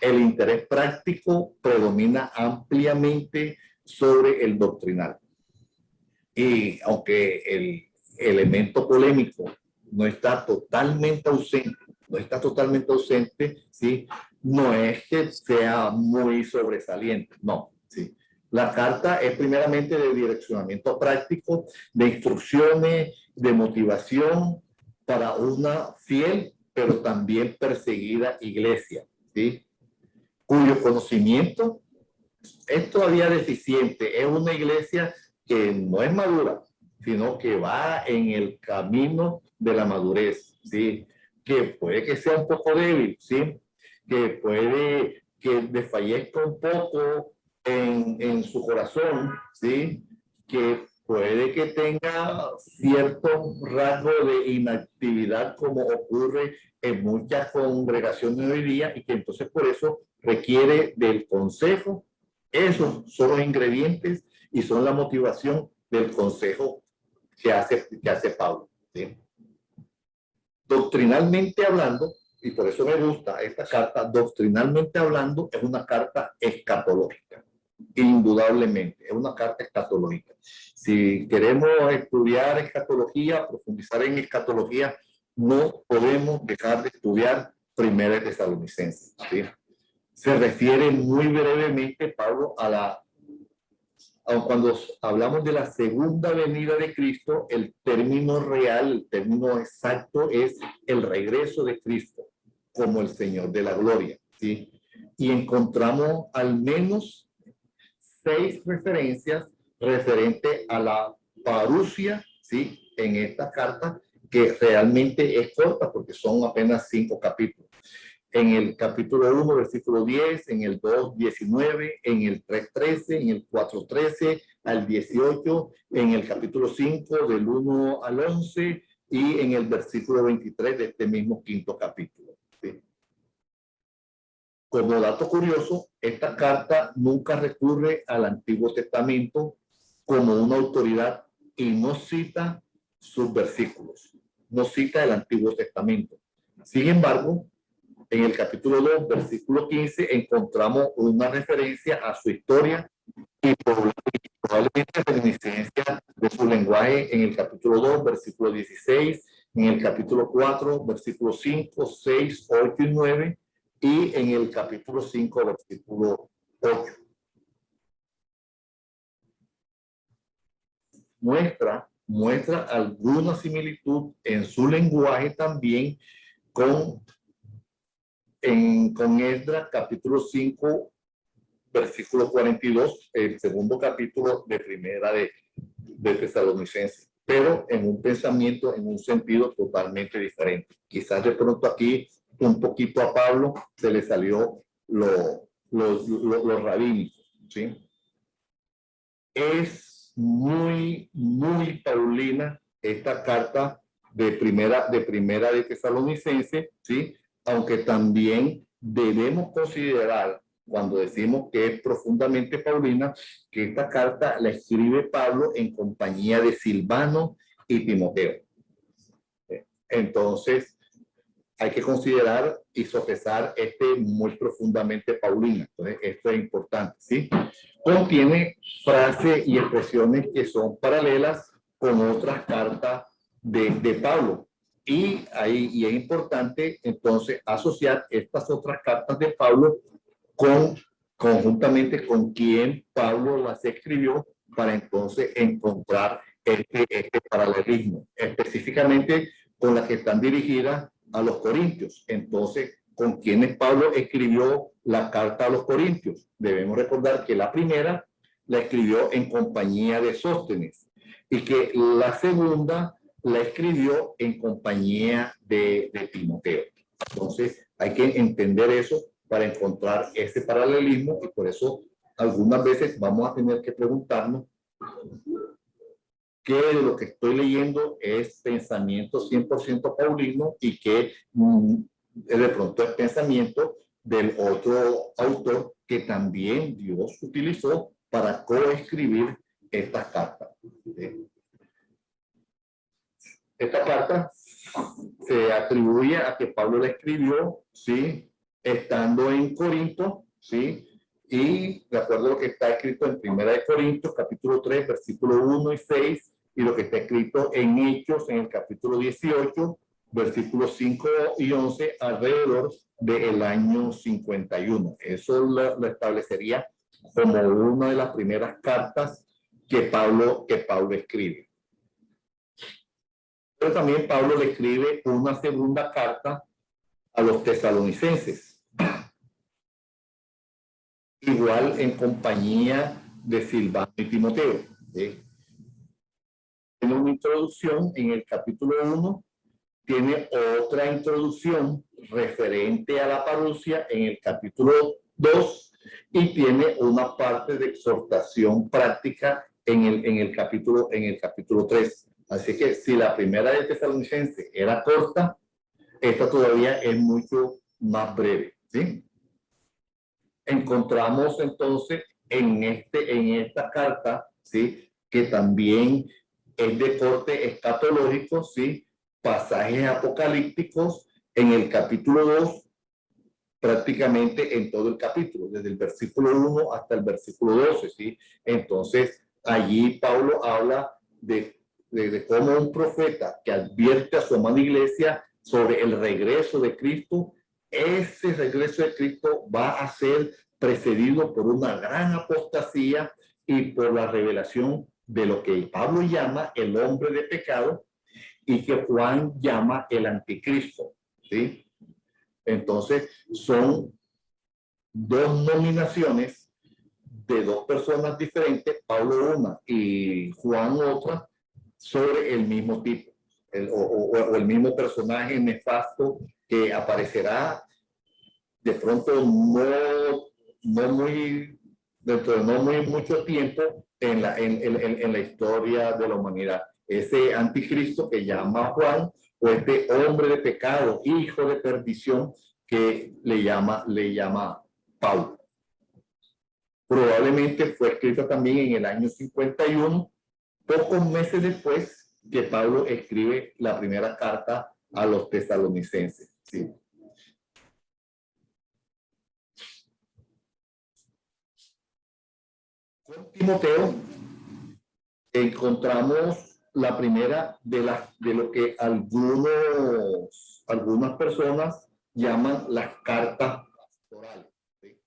el interés práctico predomina ampliamente sobre el doctrinal. Y aunque el elemento polémico no está totalmente ausente, ¿sí? No es que sea muy sobresaliente, no, ¿sí? La carta es primeramente de direccionamiento práctico, de instrucciones, de motivación para una fiel, pero también perseguida iglesia, ¿sí? Cuyo conocimiento es todavía deficiente. Es una iglesia que no es madura, sino que va en el camino de la madurez, ¿sí? Que puede que sea un poco débil, ¿sí? Que puede que desfallezca un poco en su corazón, ¿sí? Que puede que tenga cierto rasgo de inactividad, como ocurre en muchas congregaciones hoy día, y que entonces por eso requiere del consejo. Esos son los ingredientes y son la motivación del consejo que hace Pablo, ¿sí? Doctrinalmente hablando, y por eso me gusta esta carta, doctrinalmente hablando, es una carta escatológica. Indudablemente, es una carta escatológica. Si queremos estudiar escatología, profundizar en escatología, no podemos dejar de estudiar Primera Tesalonicenses, ¿sí? Se refiere muy brevemente Pablo cuando hablamos de la segunda venida de Cristo, el término real, el término exacto es el regreso de Cristo como el Señor de la gloria, ¿sí? Y encontramos al menos 6 referencias referente a la parusia, ¿sí? En esta carta, que realmente es corta porque son apenas 5 capítulos. En el capítulo 1, versículo 10, en el 2, 19, en el 3, 13, en el 4, 13 al 18, en el capítulo 5, del 1 al 11, y en el versículo 23 de este mismo 5º capítulo. ¿Sí? Como dato curioso, esta carta nunca recurre al Antiguo Testamento como una autoridad y no cita sus versículos, no cita el Antiguo Testamento. Sin embargo, en el capítulo 2, versículo 15, encontramos una referencia a su historia y probablemente reminiscencia de su lenguaje en el capítulo 2, versículo 16, en el capítulo 4, versículos 5, 6, 8 y 9, y en el capítulo 5, versículo 8. Muestra alguna similitud en su lenguaje también con Esdras, capítulo 5, versículo 42, el segundo capítulo de primera de Tesalonicenses, pero en un pensamiento, en un sentido totalmente diferente. Quizás de pronto aquí un poquito a Pablo se le salió los rabínicos, ¿sí? Es muy paulina esta carta de primera de Tesalonicenses, ¿sí? Aunque también debemos considerar, cuando decimos que es profundamente paulina, que esta carta la escribe Pablo en compañía de Silvano y Timoteo. Entonces, hay que considerar y sopesar muy profundamente paulina. Entonces, esto es importante, ¿sí? Contiene frases y expresiones que son paralelas con otras cartas de Pablo. Y es importante entonces asociar estas otras cartas de Pablo conjuntamente con quien Pablo las escribió para entonces encontrar este paralelismo, específicamente con las que están dirigidas a los corintios. Entonces, ¿con quienes Pablo escribió la carta a los corintios? Debemos recordar que la primera la escribió en compañía de Sóstenes y que la segunda la escribió en compañía de Timoteo. Entonces, hay que entender eso para encontrar ese paralelismo, y por eso algunas veces vamos a tener que preguntarnos qué de lo que estoy leyendo es pensamiento 100% paulino y qué de pronto es pensamiento del otro autor que también Dios utilizó para coescribir estas cartas. Esta carta se atribuye a que Pablo la escribió, ¿sí? Estando en Corinto, ¿sí? Y de acuerdo a lo que está escrito en Primera de Corintios, capítulo 3, versículos 1 y 6, y lo que está escrito en Hechos, en el capítulo 18, versículos 5 y 11, alrededor del año 51. Eso lo establecería como una de las primeras cartas que Pablo escribe. Pero también Pablo le escribe una segunda carta a los tesalonicenses, igual en compañía de Silvano y Timoteo. ¿Sí? Tiene una introducción en el capítulo 1, tiene otra introducción referente a la parusia en el capítulo 2 y tiene una parte de exhortación práctica en el capítulo 3. Así que si la primera de Tesalonicenses era corta, esta todavía es mucho más breve, ¿sí? Encontramos entonces en esta carta, ¿sí? Que también es de corte escatológico, ¿sí? Pasajes apocalípticos en el capítulo 2, prácticamente en todo el capítulo, desde el versículo 1 hasta el versículo 12, ¿sí? Entonces, allí Pablo habla de cómo un profeta que advierte a su amada iglesia sobre el regreso de Cristo, ese regreso de Cristo va a ser precedido por una gran apostasía y por la revelación de lo que Pablo llama el hombre de pecado y que Juan llama el anticristo, ¿sí? Entonces, son dos nominaciones de dos personas diferentes, Pablo una y Juan otra, sobre el mismo tipo, o el mismo personaje nefasto que aparecerá de pronto no muy, dentro de no muy mucho tiempo en la historia de la humanidad. Ese anticristo que llama Juan, o este hombre de pecado, hijo de perdición, que le llama Pablo. Probablemente fue escrita también en el año 51, pocos meses después que Pablo escribe la primera carta a los tesalonicenses. ¿Sí? Con Timoteo encontramos la primera de lo que algunas personas llaman las cartas pastorales. ¿Sí?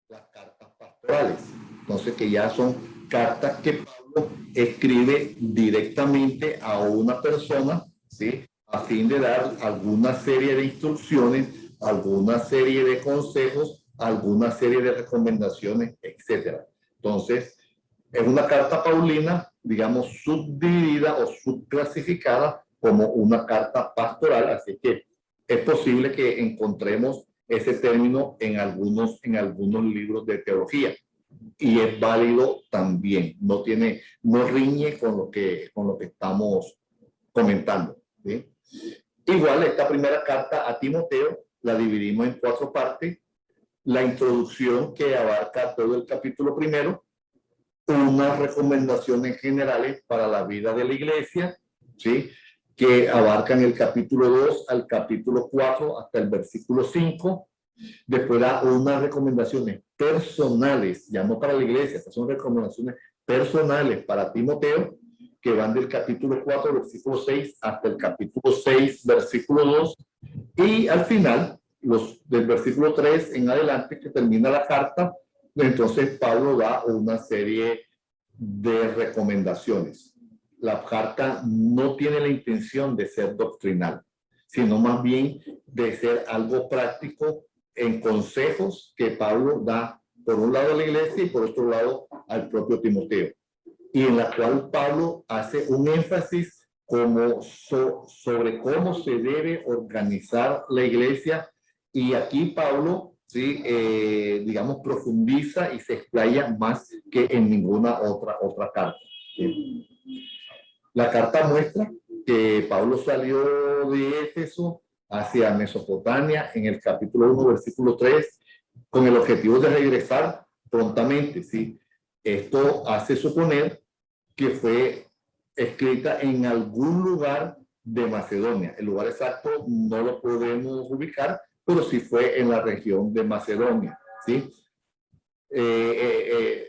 Las cartas pastorales. Entonces, que ya son cartas que Pablo escribe directamente a una persona, ¿sí? A fin de dar alguna serie de instrucciones, alguna serie de consejos, alguna serie de recomendaciones, etcétera. Entonces, es una carta paulina, digamos, subdividida o subclasificada como una carta pastoral, así que es posible que encontremos ese término en algunos libros de teología, y es válido también, no riñe con lo que estamos comentando, ¿sí? Igual, esta primera carta a Timoteo la dividimos en 4 partes: la introducción, que abarca todo el capítulo primero, unas recomendaciones generales para la vida de la iglesia, ¿sí? Que abarcan el capítulo 2 al capítulo 4 hasta el versículo 5. Después da unas recomendaciones personales, ya no para la iglesia, estas son recomendaciones personales para Timoteo, que van del capítulo 4, versículo 6, hasta el capítulo 6, versículo 2. Y al final, del versículo 3 en adelante, que termina la carta, entonces Pablo da una serie de recomendaciones. La carta no tiene la intención de ser doctrinal, sino más bien de ser algo práctico en consejos que Pablo da, por un lado a la iglesia y por otro lado al propio Timoteo, y en la cual Pablo hace un énfasis sobre cómo se debe organizar la iglesia. Y aquí Pablo, ¿sí? Digamos, profundiza y se explaya más que en ninguna otra carta. ¿Sí? La carta muestra que Pablo salió de Éfeso hacia Mesopotamia en el capítulo 1, versículo 3, con el objetivo de regresar prontamente, ¿sí? Esto hace suponer que fue escrita en algún lugar de Macedonia. El lugar exacto no lo podemos ubicar, pero sí fue en la región de Macedonia, ¿sí?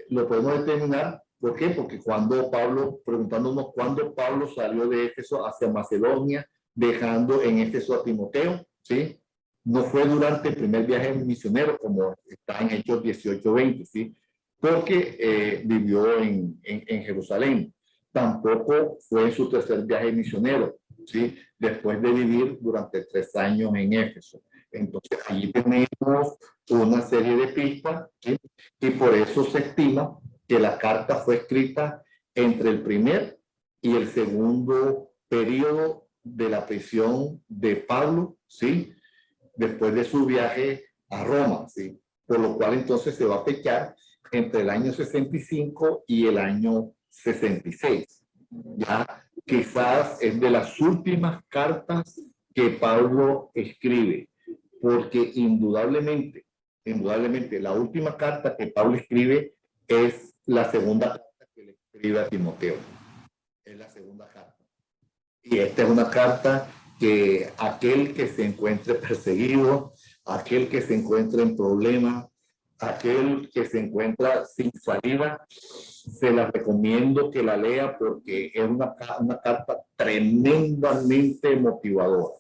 Lo podemos determinar. ¿Por qué? Porque preguntándonos cuándo Pablo salió de Éfeso hacia Macedonia, dejando en Éfeso a Timoteo, ¿sí? No fue durante el primer viaje misionero, como está en Hechos 18:20, ¿sí? Porque vivió en Jerusalén. Tampoco fue en su tercer viaje misionero, ¿sí? Después de vivir durante 3 años en Éfeso. Entonces, allí tenemos una serie de pistas, ¿sí? Y por eso se estima que la carta fue escrita entre el primer y el segundo periodo de la prisión de Pablo, ¿sí? Después de su viaje a Roma, ¿sí? Por lo cual entonces se va a fechar entre el año 65 y el año 66. Ya quizás es de las últimas cartas que Pablo escribe, porque indudablemente, la última carta que Pablo escribe es la segunda carta que le escribe a Timoteo. Es la segunda carta. Y esta es una carta que aquel que se encuentre perseguido, aquel que se encuentre en problemas, aquel que se encuentra sin salida, se la recomiendo que la lea, porque es una carta tremendamente motivadora.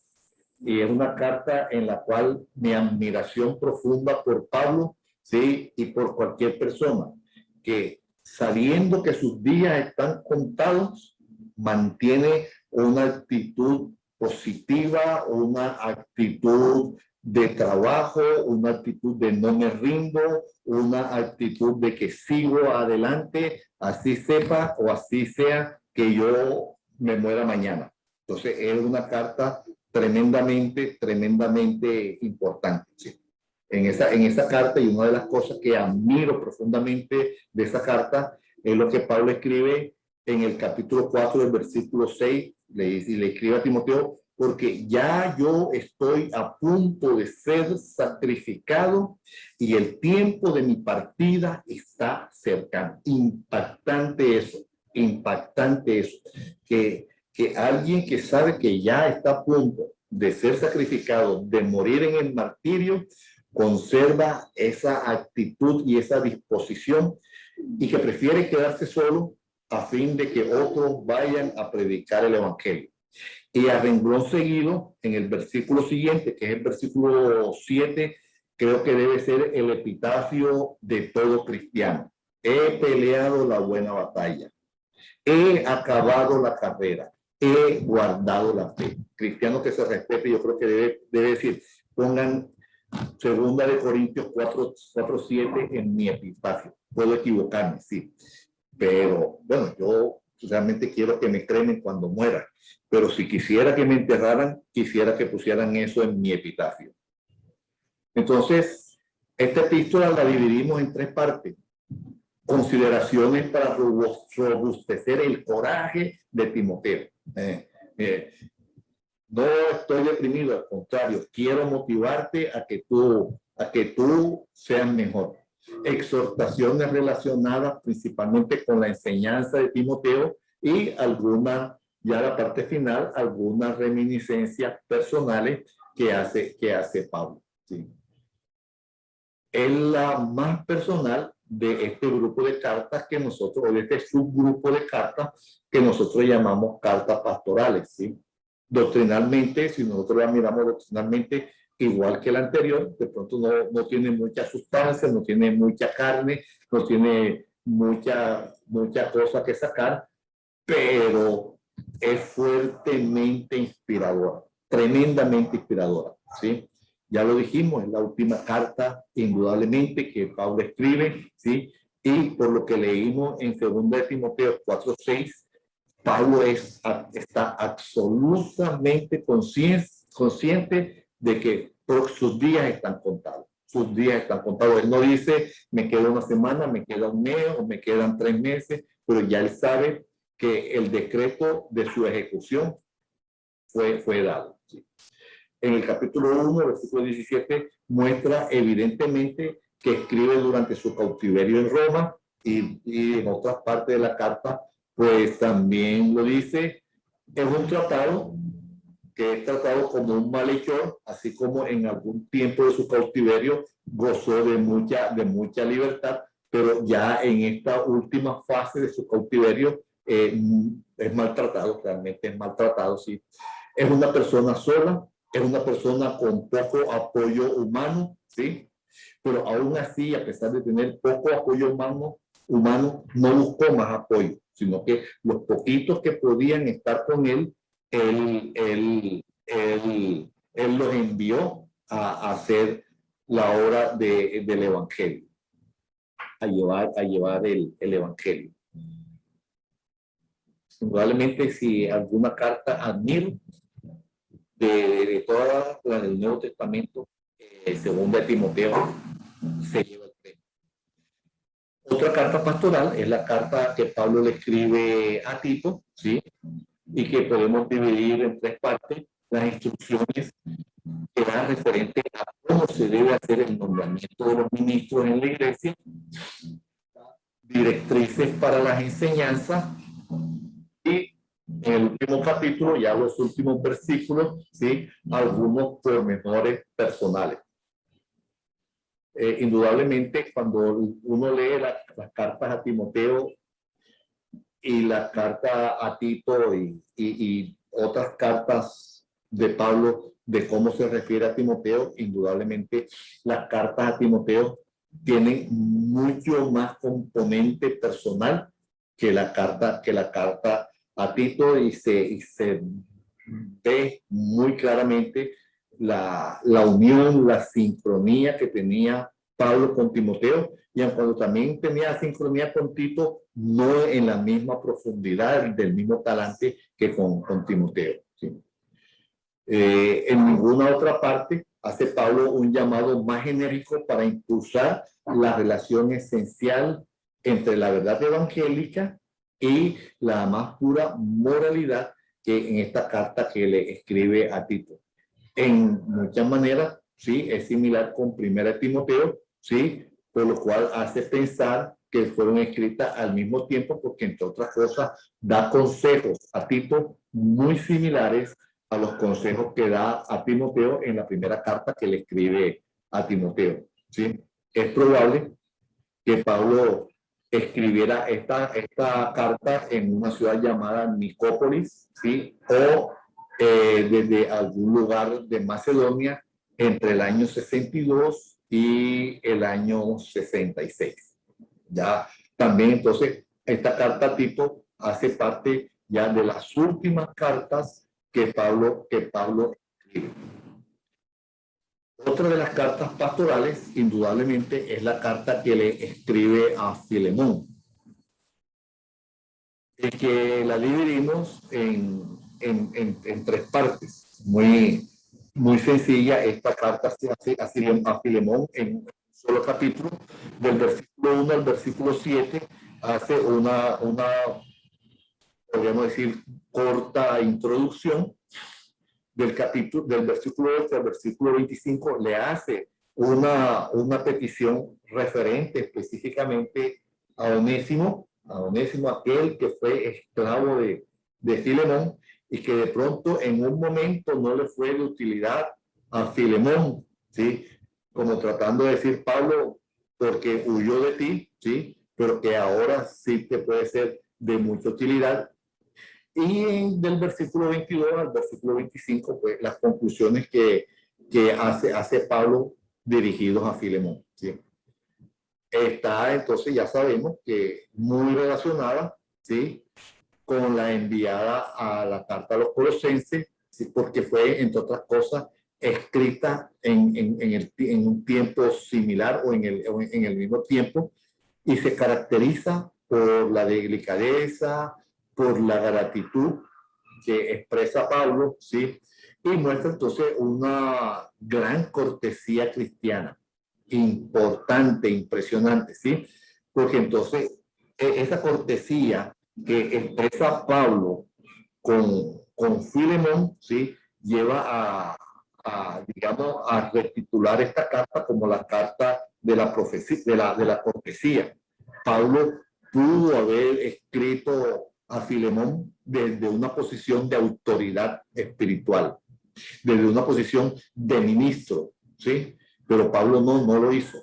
Y es una carta en la cual mi admiración profunda por Pablo, ¿sí? Y por cualquier persona que, sabiendo que sus días están contados, mantiene una actitud positiva, una actitud de trabajo, una actitud de no me rindo, una actitud de que sigo adelante, así sepa o así sea que yo me muera mañana. Entonces es una carta tremendamente importante. ¿Sí? En esa carta, y una de las cosas que admiro profundamente de esa carta es lo que Pablo escribe en el capítulo 4 del versículo 6, le escribe a Timoteo, porque ya yo estoy a punto de ser sacrificado y el tiempo de mi partida está cercano. Impactante eso, que alguien que sabe que ya está a punto de ser sacrificado, de morir en el martirio, conserva esa actitud y esa disposición y que prefiere quedarse solo a fin de que otros vayan a predicar el evangelio. Y a renglón seguido, en el versículo siguiente, que es el versículo 7, creo que debe ser el epitafio de todo cristiano. He peleado la buena batalla, he acabado la carrera, he guardado la fe. Cristiano que se respete, yo creo que debe decir, pongan 2 Corintios 4:7 en mi epitafio. Puedo equivocarme, sí, pero bueno, yo realmente quiero que me cremen cuando muera, pero si quisiera que me enterraran, quisiera que pusieran eso en mi epitafio. Entonces, esta epístola la dividimos en 3 partes. Consideraciones para robustecer el coraje de Timoteo. No estoy deprimido, al contrario, quiero motivarte a que tú seas mejor. Exhortaciones relacionadas principalmente con la enseñanza de Timoteo y alguna, ya la parte final, algunas reminiscencias personales que hace Pablo. ¿Sí? Es la más personal de este grupo de cartas que nosotros, o de este subgrupo de cartas que nosotros llamamos cartas pastorales, ¿sí? Doctrinalmente, si nosotros la miramos doctrinalmente, igual que la anterior, de pronto no tiene mucha sustancia, no tiene mucha carne, no tiene mucha cosa que sacar, pero es fuertemente inspiradora, tremendamente inspiradora, ¿sí? Ya lo dijimos, es la última carta, indudablemente, que Pablo escribe, ¿sí? Y por lo que leímos en 2 Timoteo 4:6, Pablo está absolutamente consciente de que sus días están contados. Sus días están contados. Él no dice, me queda una semana, me queda un mes o me quedan 3 meses, pero ya él sabe que el decreto de su ejecución fue dado. ¿Sí? En el capítulo 1, versículo 17, muestra evidentemente que escribe durante su cautiverio en Roma y en otras partes de la carta, pues también lo dice. Es un tratado que es tratado como un malhechor, así como en algún tiempo de su cautiverio gozó de mucha libertad, pero ya en esta última fase de su cautiverio es maltratado, realmente es maltratado, sí. Es una persona sola, es una persona con poco apoyo humano, ¿sí? Pero aún así, a pesar de tener poco apoyo humano, no buscó más apoyo, sino que los poquitos que podían estar con él, él los envió a hacer la obra del evangelio, a llevar el evangelio. Probablemente si alguna carta admiro de todas las del Nuevo Testamento, según de Timoteo, se lleva el premio. Otra carta pastoral es la carta que Pablo le escribe a Tito, ¿sí? Y que podemos dividir en 3 partes. Las instrucciones que dan referente a cómo se debe hacer el nombramiento de los ministros en la iglesia, directrices para las enseñanzas y en el último capítulo, ya los últimos versículos, ¿sí? Algunos pormenores personales. Indudablemente, cuando uno lee las cartas a Timoteo y la carta a Tito y otras cartas de Pablo de cómo se refiere a Timoteo, indudablemente las cartas a Timoteo tienen mucho más componente personal que la carta a Tito y se ve muy claramente la unión, la sincronía que tenía Pablo con Timoteo, y cuando también tenía sincronía con Tito, no en la misma profundidad, del mismo talante que con Timoteo. ¿Sí? En ninguna otra parte hace Pablo un llamado más genérico para impulsar la relación esencial entre la verdad evangélica y la más pura moralidad que en esta carta que le escribe a Tito. En muchas maneras, sí, es similar con Primera Timoteo, sí, por lo cual hace pensar que fueron escritas al mismo tiempo, porque entre otras cosas da consejos a Tito muy similares a los consejos que da a Timoteo en la primera carta que le escribe a Timoteo, ¿sí? Es probable que Pablo escribiera esta carta en una ciudad llamada Nicópolis, ¿sí? O desde algún lugar de Macedonia entre el año 62 y el año 66. Ya también entonces esta carta tipo hace parte ya de las últimas cartas que Pablo escribe. Otra de las cartas pastorales, indudablemente, es la carta que le escribe a Filemón, que la dividimos en tres partes. Muy sencilla, esta carta se hace a Filemón en un solo capítulo, del versículo 1 al versículo 7, hace podríamos decir, corta introducción del capítulo, del versículo 8 al versículo 25, le hace una petición referente específicamente a Onésimo, aquel que fue esclavo de Filemón, y que de pronto en un momento no le fue de utilidad a Filemón, ¿sí? Como tratando de decir, Pablo, porque huyó de ti, ¿sí? Pero que ahora sí te puede ser de mucha utilidad. Y del versículo 22 al versículo 25, pues las conclusiones que hace Pablo dirigidos a Filemón, ¿sí? Está entonces, ya sabemos que muy relacionada, ¿sí? Con la enviada a la carta a los Colosenses, ¿sí? Porque fue, entre otras cosas, escrita en un tiempo similar o en el mismo tiempo, y se caracteriza por la delicadeza, por la gratitud que expresa Pablo, ¿sí? Y muestra entonces una gran cortesía cristiana, importante, impresionante, ¿sí? Porque entonces esa cortesía que expresa Pablo con Filemón, ¿sí? Lleva digamos, a retitular esta carta como la carta de la profecía, de la cortesía. Pablo pudo haber escrito a Filemón desde una posición de autoridad espiritual, desde una posición de ministro, ¿sí? Pero Pablo no lo hizo,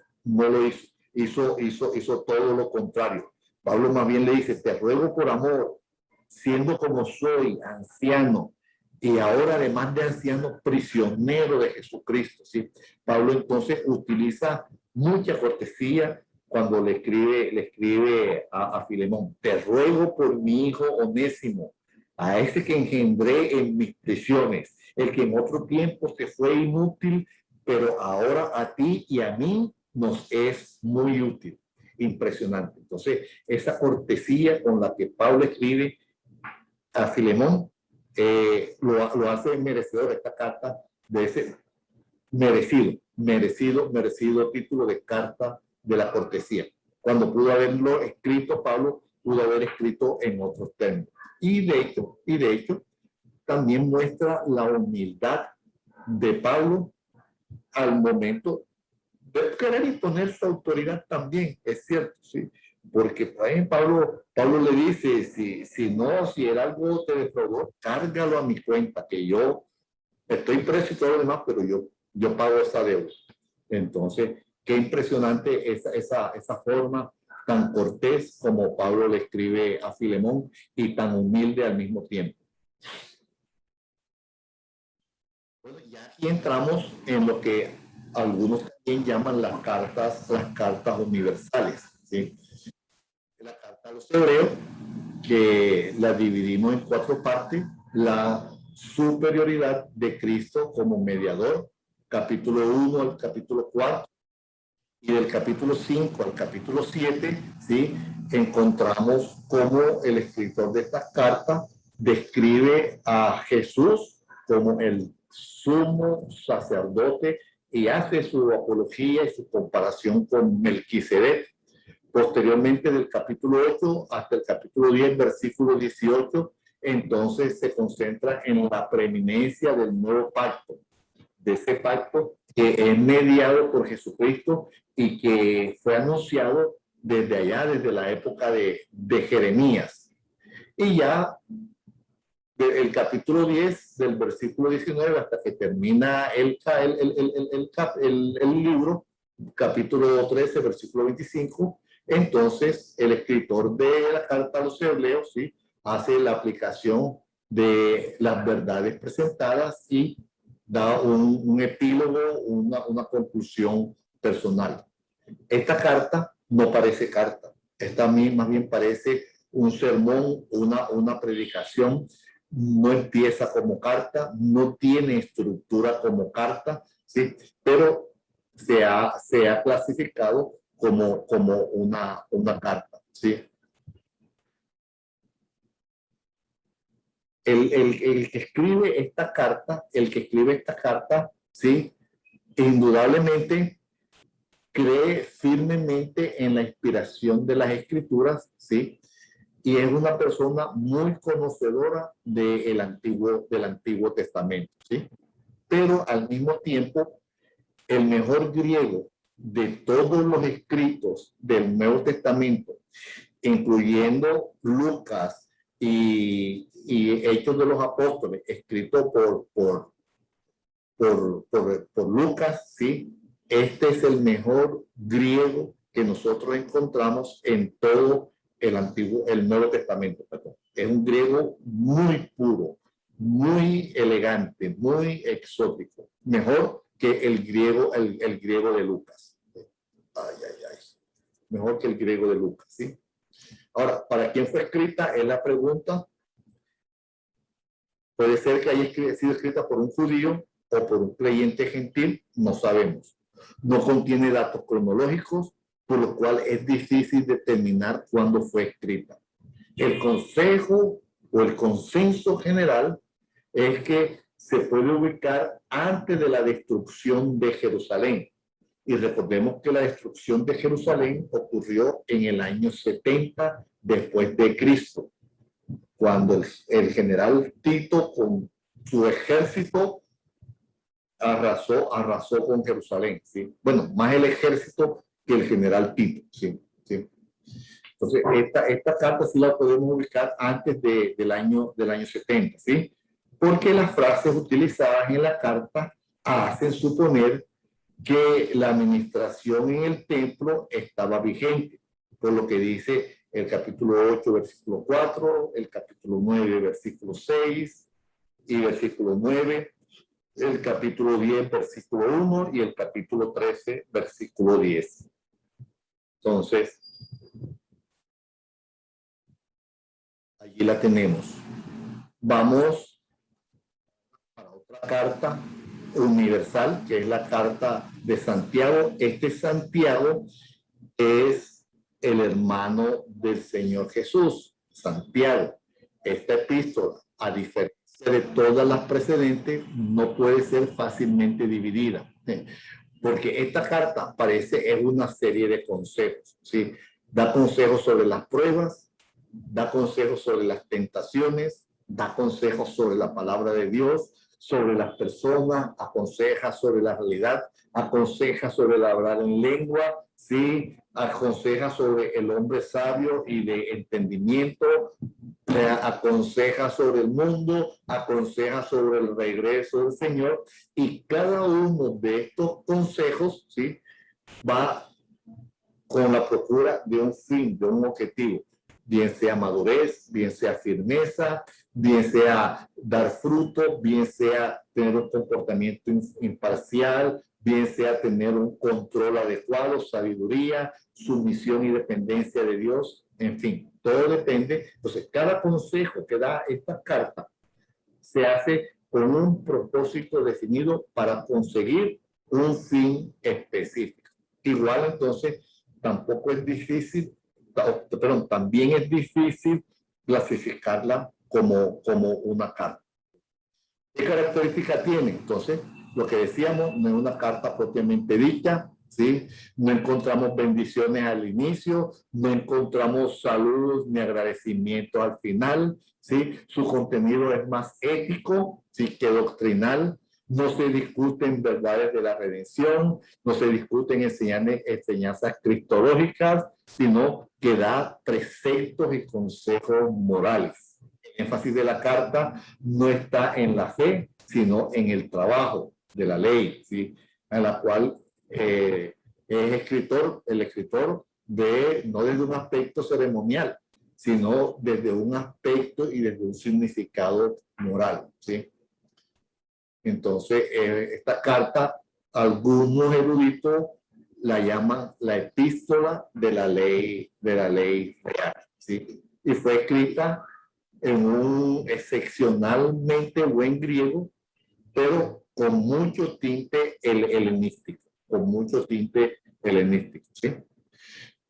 hizo todo lo contrario. Pablo más bien le dice, te ruego por amor, siendo como soy, anciano, y ahora además de anciano, prisionero de Jesucristo, ¿sí? Pablo entonces utiliza mucha cortesía cuando le escribe a Filemón, te ruego por mi hijo Onésimo, a ese que engendré en mis prisiones, el que en otro tiempo se fue inútil, pero ahora a ti y a mí nos es muy útil. Impresionante. Entonces, esa cortesía con la que Pablo escribe a Filemón lo hace merecedor de esta carta, de ese merecido título de carta de la cortesía. Cuando pudo haberlo escrito, Pablo pudo haber escrito en otros términos. Y de hecho, también muestra la humildad de Pablo al momento de querer imponer su autoridad también, es cierto, ¿sí? Porque pues, Pablo le dice, si el algo te defraudó, cárgalo a mi cuenta, que yo estoy preso y todo lo demás, pero yo pago esa deuda. Entonces, qué impresionante esa forma tan cortés como Pablo le escribe a Filemón y tan humilde al mismo tiempo. Bueno, ya aquí entramos en lo que algunos también llaman las cartas universales, ¿sí? La carta a los hebreos, que la dividimos en cuatro partes, la superioridad de Cristo como mediador, capítulo 1 al capítulo 4, y del capítulo 5 al capítulo 7, ¿sí? Encontramos cómo el escritor de estas cartas describe a Jesús como el sumo sacerdote y hace su apología y su comparación con Melquisedec. Posteriormente, del capítulo 8 hasta el capítulo 10, versículo 18, entonces se concentra en la preeminencia del nuevo pacto, de ese pacto que es mediado por Jesucristo y que fue anunciado desde allá, desde la época de Jeremías. Y ya del capítulo 10, del versículo 19 hasta que termina el libro, capítulo 13, versículo 25, entonces el escritor de la carta a los hebreos, ¿sí?, hace la aplicación de las verdades presentadas y da un epílogo, una conclusión personal. Esta carta no parece carta, esta más bien parece un sermón, una predicación. No empieza como carta, no tiene estructura como carta, ¿sí? Pero se ha clasificado como una carta, ¿sí? El que escribe esta carta, ¿sí?, indudablemente cree firmemente en la inspiración de las escrituras, ¿sí?, y es una persona muy conocedora del Antiguo Testamento, ¿sí? Pero al mismo tiempo, el mejor griego de todos los escritos del Nuevo Testamento, incluyendo Lucas y Hechos de los Apóstoles, escrito por Lucas, ¿sí? Este es el mejor griego que nosotros encontramos en todo el Nuevo Testamento. Perdón. Es un griego muy puro, muy elegante, muy exótico. Mejor que el griego de Lucas. Ay, ay, ay. Mejor que el griego de Lucas, ¿sí? Ahora, ¿para quién fue escrita? Es la pregunta. Puede ser que haya sido escrita por un judío o por un creyente gentil, no sabemos. No contiene datos cronológicos, por lo cual es difícil determinar cuándo fue escrita. El consejo o el consenso general es que se puede ubicar antes de la destrucción de Jerusalén. Y recordemos que la destrucción de Jerusalén ocurrió en el año 70 después de Cristo, cuando el general Tito con su ejército arrasó con Jerusalén, ¿sí? Bueno, más el ejército que el general Tito, ¿sí? ¿Sí? Entonces, esta carta sí la podemos ubicar antes del año 70, ¿sí? Porque las frases utilizadas en la carta hacen suponer que la administración en el templo estaba vigente, por lo que dice el capítulo 8, versículo 4, el capítulo 9, versículo 6 y versículo 9, el capítulo 10, versículo 1 y el capítulo 13, versículo 10. Entonces, allí la tenemos. Vamos para otra carta universal, que es la carta de Santiago. Este Santiago es el hermano del Señor Jesús, Santiago. Esta epístola, a diferencia de todas las precedentes, no puede ser fácilmente dividida, porque esta carta parece es una serie de consejos, ¿sí? Da consejos sobre las pruebas, da consejos sobre las tentaciones, da consejos sobre la palabra de Dios, sobre las personas, aconseja sobre la realidad, aconseja sobre el hablar en lengua, sí, aconseja sobre el hombre sabio y de entendimiento, aconseja sobre el mundo, aconseja sobre el regreso del Señor, y cada uno de estos consejos, sí, va con la procura de un fin, de un objetivo, bien sea madurez, bien sea firmeza, bien sea dar fruto, bien sea tener un comportamiento imparcial, bien sea tener un control adecuado, sabiduría, sumisión y dependencia de Dios, en fin, todo depende. Entonces, cada consejo que da esta carta se hace con un propósito definido para conseguir un fin específico. Igual entonces tampoco es difícil, perdón, también es difícil clasificarla como una carta. ¿Qué característica tiene? Entonces, lo que decíamos, no es una carta propiamente dicha, ¿sí? No encontramos bendiciones al inicio, no encontramos saludos ni agradecimientos al final, ¿sí? Su contenido es más ético, ¿sí? Que doctrinal. No se discuten verdades de la redención, no se discuten enseñanzas cristológicas, sino que da preceptos y consejos morales. El énfasis de la carta no está en la fe, sino en el trabajo de la ley, ¿sí? En la cual es el escritor no desde un aspecto ceremonial, sino desde un aspecto y desde un significado moral, ¿sí? Entonces, esta carta, algunos eruditos la llaman la epístola de la ley real, ¿sí? Y fue escrita en un excepcionalmente buen griego, pero con mucho tinte helenístico, ¿sí?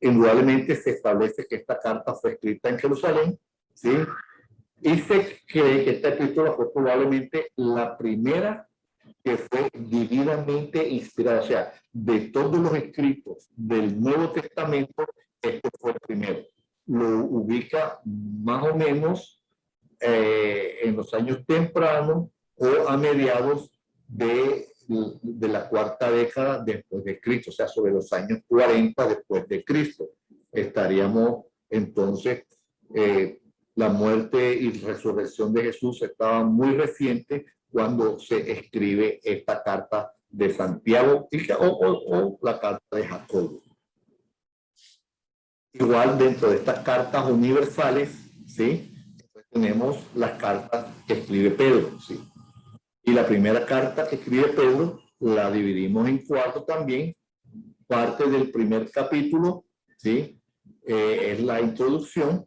Indudablemente se establece que esta carta fue escrita en Jerusalén, ¿sí? Y se cree que esta epístola fue probablemente la primera que fue divinamente inspirada. O sea, de todos los escritos del Nuevo Testamento, este fue el primero. Lo ubica más o menos en los años tempranos o a mediados de la cuarta década después de Cristo, o sea, sobre los años 40 después de Cristo. Estaríamos entonces, la muerte y resurrección de Jesús estaba muy reciente cuando se escribe esta carta de Santiago o la carta de Jacobo. Igual dentro de estas cartas universales, ¿sí? Tenemos las cartas que escribe Pedro, ¿sí? Y la primera carta que escribe Pedro la dividimos en 4 también. Parte del primer capítulo, ¿sí? Es la introducción.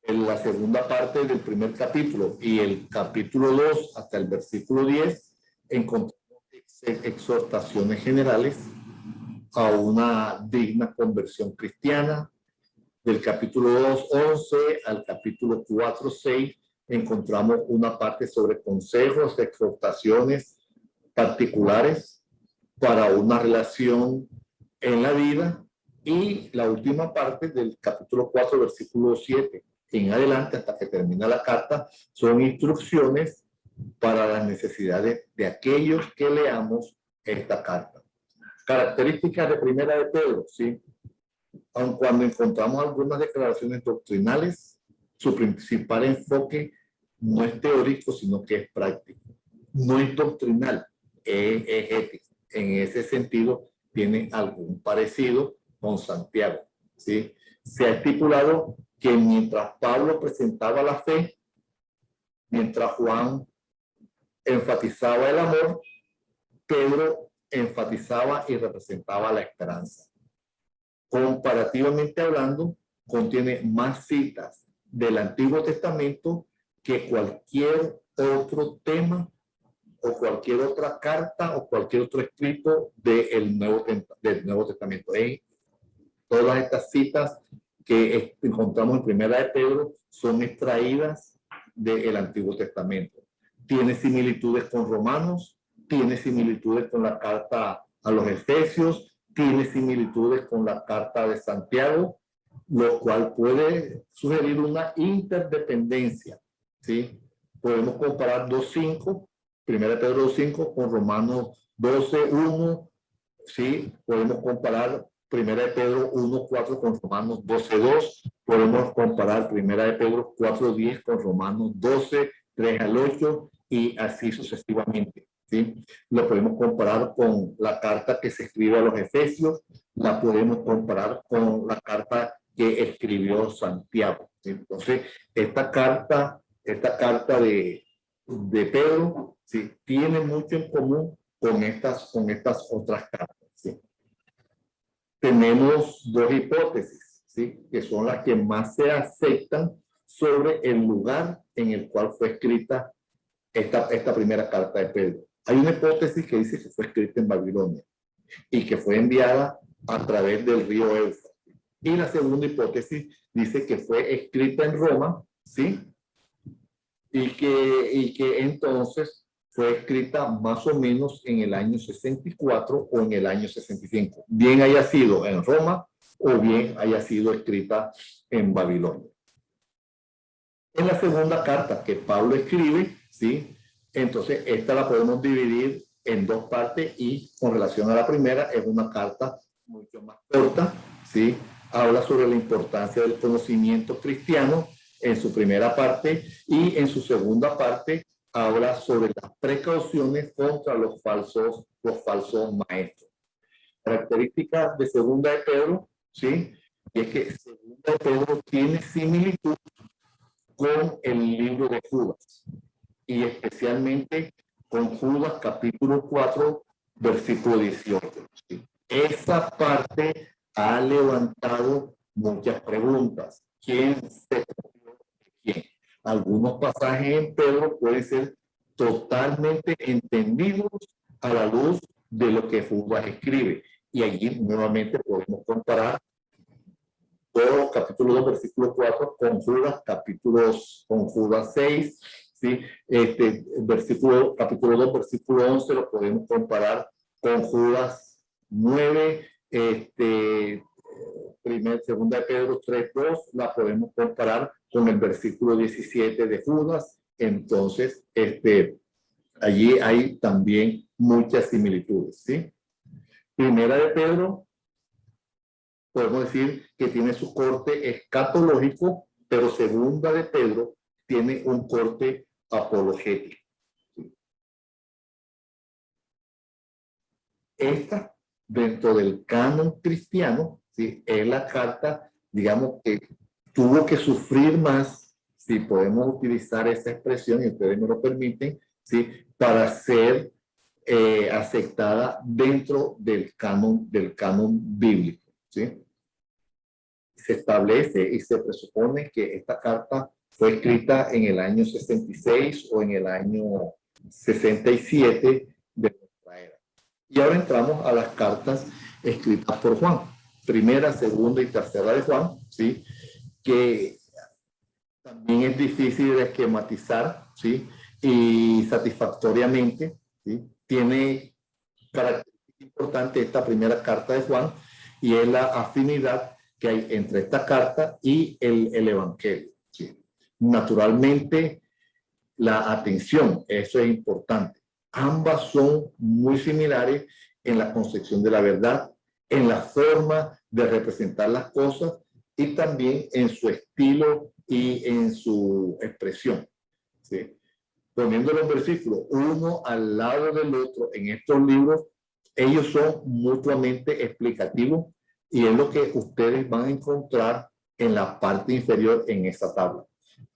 En la segunda parte del primer capítulo y el capítulo 2 hasta el versículo 10 encontramos exhortaciones generales a una digna conversión cristiana. Del capítulo 2:11 al capítulo 4:6 encontramos una parte sobre consejos, exhortaciones particulares para una relación en la vida, y la última parte del capítulo 4, versículo 7 en adelante hasta que termina la carta son instrucciones para las necesidades de aquellos que leamos esta carta. Características de primera de Pedro, ¿sí? Aun cuando encontramos algunas declaraciones doctrinales, su principal enfoque no es teórico, sino que es práctico. No es doctrinal, es ético. En ese sentido, tiene algún parecido con Santiago, ¿sí? Se ha estipulado que mientras Pablo presentaba la fe, mientras Juan enfatizaba el amor, Pedro enfatizaba y representaba la esperanza. Comparativamente hablando, contiene más citas del Antiguo Testamento que cualquier otro tema o cualquier otra carta o cualquier otro escrito del Nuevo Testamento. Todas estas citas que encontramos en Primera de Pedro son extraídas del Antiguo Testamento. Tiene similitudes con Romanos, tiene similitudes con la carta a los Efesios, tiene similitudes con la carta de Santiago, lo cual puede sugerir una interdependencia, ¿sí? Podemos comparar 2:5, Primera de Pedro 2:5 con Romanos 12:1, ¿sí? Podemos comparar Primera de Pedro 1:4 con Romanos 12:2. Podemos comparar Primera de Pedro 4:10 con Romanos 12:3-8 y así sucesivamente, ¿sí? Lo podemos comparar con la carta que se escribe a los Efesios, la podemos comparar con la carta que escribió Santiago, ¿sí? Entonces, esta carta de Pedro, ¿sí? Tiene mucho en común con estas otras cartas, ¿sí? Tenemos 2 hipótesis, ¿sí? Que son las que más se aceptan sobre el lugar en el cual fue escrita esta primera carta de Pedro. Hay una hipótesis que dice que fue escrita en Babilonia y que fue enviada a través del río Éufrates. Y la segunda hipótesis dice que fue escrita en Roma, ¿sí? Y que entonces fue escrita más o menos en el año 64 o en el año 65. Bien haya sido en Roma o bien haya sido escrita en Babilonia. En la segunda carta que Pablo escribe, ¿sí? Entonces esta la podemos dividir en dos partes y con relación a la primera es una carta mucho más corta, ¿sí? Habla sobre la importancia del conocimiento cristiano en su primera parte y en su segunda parte habla sobre las precauciones contra los falsos maestros. Características de segunda de Pedro, ¿sí? Y es que segunda de Pedro tiene similitud con el libro de Judas y especialmente con Judas capítulo 4 versículo 18. ¿Sí? Esa parte ha levantado muchas preguntas. ¿Quién se copió de quién? Algunos pasajes en Pedro pueden ser totalmente entendidos a la luz de lo que Judas escribe. Y allí nuevamente podemos comparar todo capítulo 2, versículo 4, con Judas 6, ¿sí? Capítulo 2, versículo 11, lo podemos comparar con Judas 9, segunda de Pedro 3, 2, la podemos comparar con el versículo 17 de Judas. Entonces, allí hay también muchas similitudes, ¿sí? Primera de Pedro, podemos decir que tiene su corte escatológico, pero segunda de Pedro tiene un corte apologético. Esta, dentro del canon cristiano, ¿sí? Es la carta, digamos, que tuvo que sufrir más, si podemos utilizar esa expresión, y ustedes me lo permiten, ¿sí? Para ser aceptada dentro del canon bíblico, ¿sí? Se establece y se presupone que esta carta fue escrita en el año 66 o en el año 67 de nuestra era. Y ahora entramos a las cartas escritas por Juan. Primera, segunda y tercera de Juan, ¿sí? Que también es difícil de esquematizar, ¿sí? Y satisfactoriamente, ¿sí? Tiene característica importante esta primera carta de Juan y es la afinidad que hay entre esta carta y el Evangelio. ¿Sí? Naturalmente, la atención, eso es importante. Ambas son muy similares en la concepción de la verdad, en la forma de representar las cosas y también en su estilo y en su expresión. ¿Sí? Poniendo los versículos uno al lado del otro en estos libros, ellos son mutuamente explicativos y es lo que ustedes van a encontrar en la parte inferior en esa tabla.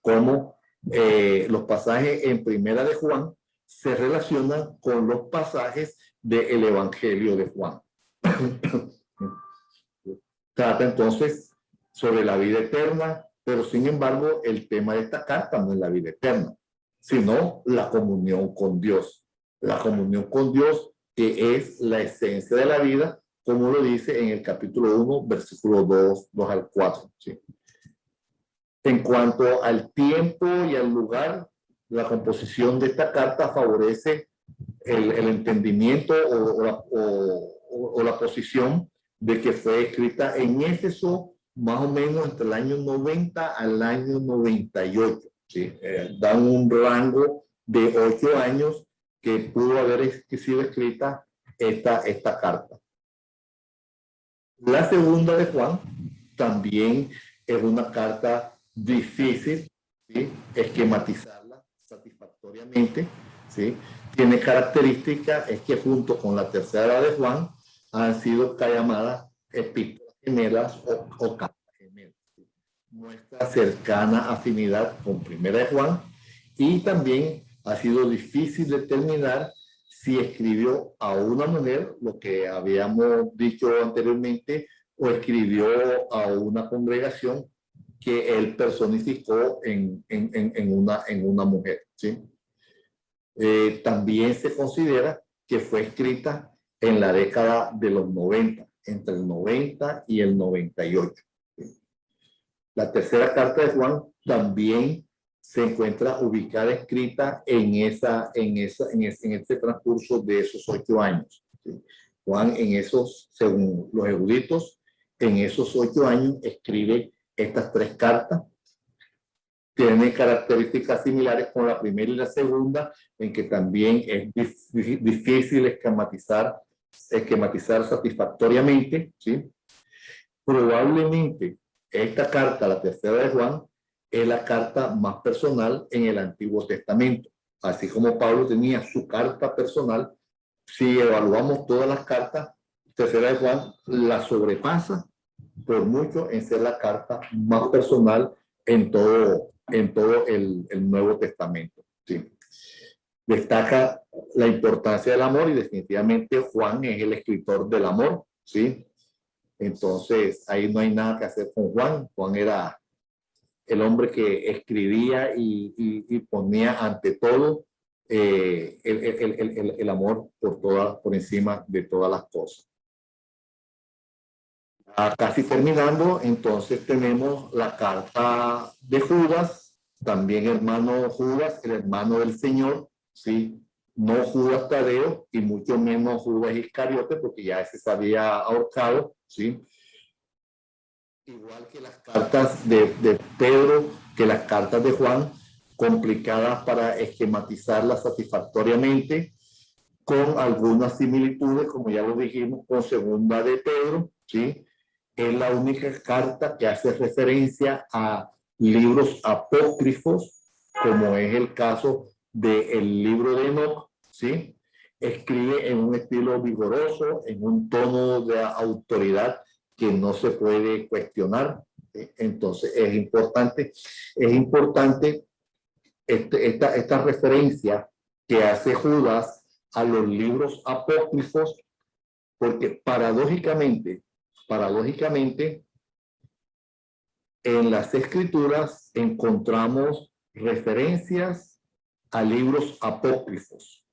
Como los pasajes en Primera de Juan se relacionan con los pasajes del Evangelio de Juan. Trata entonces sobre la vida eterna, pero sin embargo el tema de esta carta no es la vida eterna, sino la comunión con Dios. La comunión con Dios, que es la esencia de la vida, como lo dice en el capítulo 1, versículo 2 al 4. ¿Sí? En cuanto al tiempo y al lugar, la composición de esta carta favorece el entendimiento o la posición de que fue escrita en Éfeso más o menos entre el año 90 al año 98. ¿Sí? Dan un rango de 8 años que pudo haber sido escrita esta carta. La segunda de Juan también es una carta difícil, ¿sí? Esquematizarla satisfactoriamente, ¿sí? Tiene características, es que junto con la tercera de Juan han sido llamadas epístolas gemelas o cartas gemelas. ¿Sí? Muestra cercana afinidad con primera de Juan y también ha sido difícil determinar si escribió a una mujer, lo que habíamos dicho anteriormente, o escribió a una congregación que él personificó en una mujer. ¿Sí? También se considera que fue escrita en la década de los 90, entre el 90 y el 98. La tercera carta de Juan también se encuentra ubicada, escrita en ese transcurso de esos 8 años. Juan, según los eruditos, en esos 8 años escribe estas 3 cartas. Tiene características similares con la primera y la segunda, en que también es difícil esquematizar satisfactoriamente, ¿sí? Probablemente esta carta, la tercera de Juan, es la carta más personal en el Antiguo Testamento. Así como Pablo tenía su carta personal, si evaluamos todas las cartas, tercera de Juan la sobrepasa por mucho en ser la carta más personal en todo el Nuevo Testamento. ¿Sí? Destaca la importancia del amor y definitivamente Juan es el escritor del amor. ¿Sí? Entonces, ahí no hay nada que hacer con Juan. Juan era el hombre que escribía y ponía ante todo el amor por encima de todas las cosas. Casi terminando, entonces tenemos la carta de Judas, también hermano Judas, el hermano del Señor, ¿sí? No Judas Tadeo y mucho menos Judas Iscariote, porque ya ese se había ahorcado, ¿sí? Igual que las cartas de Pedro, que las cartas de Juan, complicadas para esquematizarlas satisfactoriamente, con algunas similitudes, como ya lo dijimos, con segunda de Pedro, ¿sí? Es la única carta que hace referencia a libros apócrifos, como es el caso del libro de Enoch, ¿sí? Escribe en un estilo vigoroso, en un tono de autoridad que no se puede cuestionar. Entonces es importante esta referencia que hace Judas a los libros apócrifos, porque paradójicamente, en las escrituras encontramos referencias a libros apócrifos,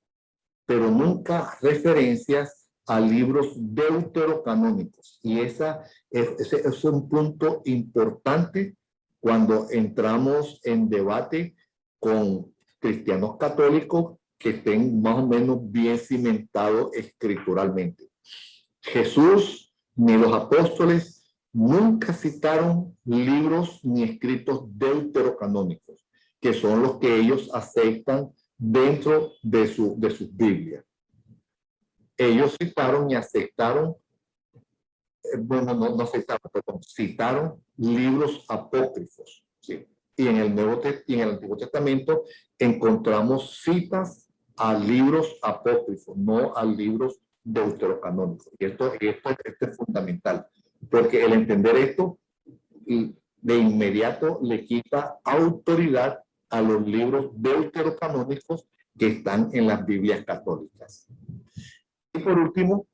pero nunca referencias a libros deuterocanónicos. Y ese es un punto importante cuando entramos en debate con cristianos católicos que estén más o menos bien cimentados escrituralmente. Jesús ni los apóstoles nunca citaron libros ni escritos deuterocanónicos, que son los que ellos aceptan dentro de sus Biblias. Ellos citaron y aceptaron, bueno, no aceptaron, perdón, citaron libros apócrifos, ¿sí? Y en el Antiguo Testamento encontramos citas a libros apócrifos, no a libros deuterocanónicos. Y esto es fundamental, porque el entender esto de inmediato le quita autoridad a los libros deuterocanónicos que están en las Biblias católicas. Y por último,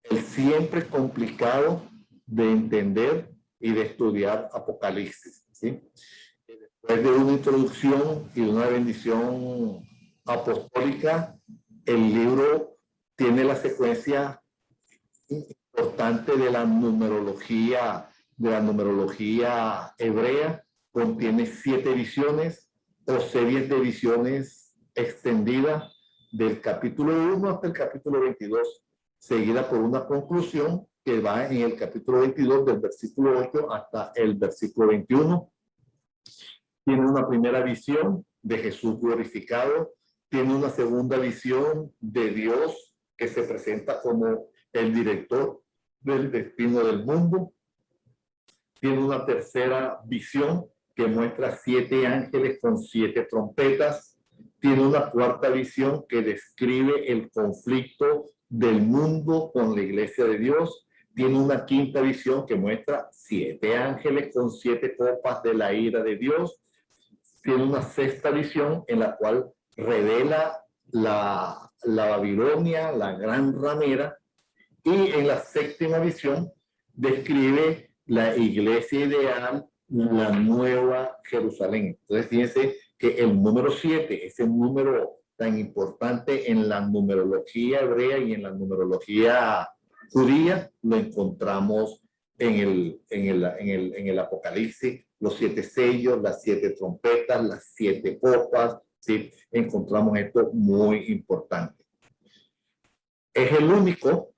el siempre complicado de entender y de estudiar Apocalipsis, ¿sí? Después de una introducción y de una bendición apostólica, el libro tiene la secuencia importante de la numerología hebrea, contiene 7 visiones o series de visiones extendidas del capítulo 1 hasta el capítulo 22, seguida por una conclusión que va en el capítulo 22 del versículo 8 hasta el versículo 21. Tiene una primera visión de Jesús glorificado, tiene una segunda visión de Dios que se presenta como el director del destino del mundo, tiene una tercera visión que muestra 7 ángeles con 7 trompetas, tiene una cuarta visión que describe el conflicto del mundo con la iglesia de Dios, tiene una quinta visión que muestra 7 ángeles con 7 copas de la ira de Dios, tiene una sexta visión en la cual revela la Babilonia, la gran ramera, y en la séptima visión describe la iglesia ideal, la nueva Jerusalén. Entonces fíjense que el número 7, ese número tan importante en la numerología hebrea y en la numerología judía, lo encontramos en el Apocalipsis, los 7 sellos, las 7 trompetas, las 7 copas, ¿sí? Encontramos esto muy importante. Es el único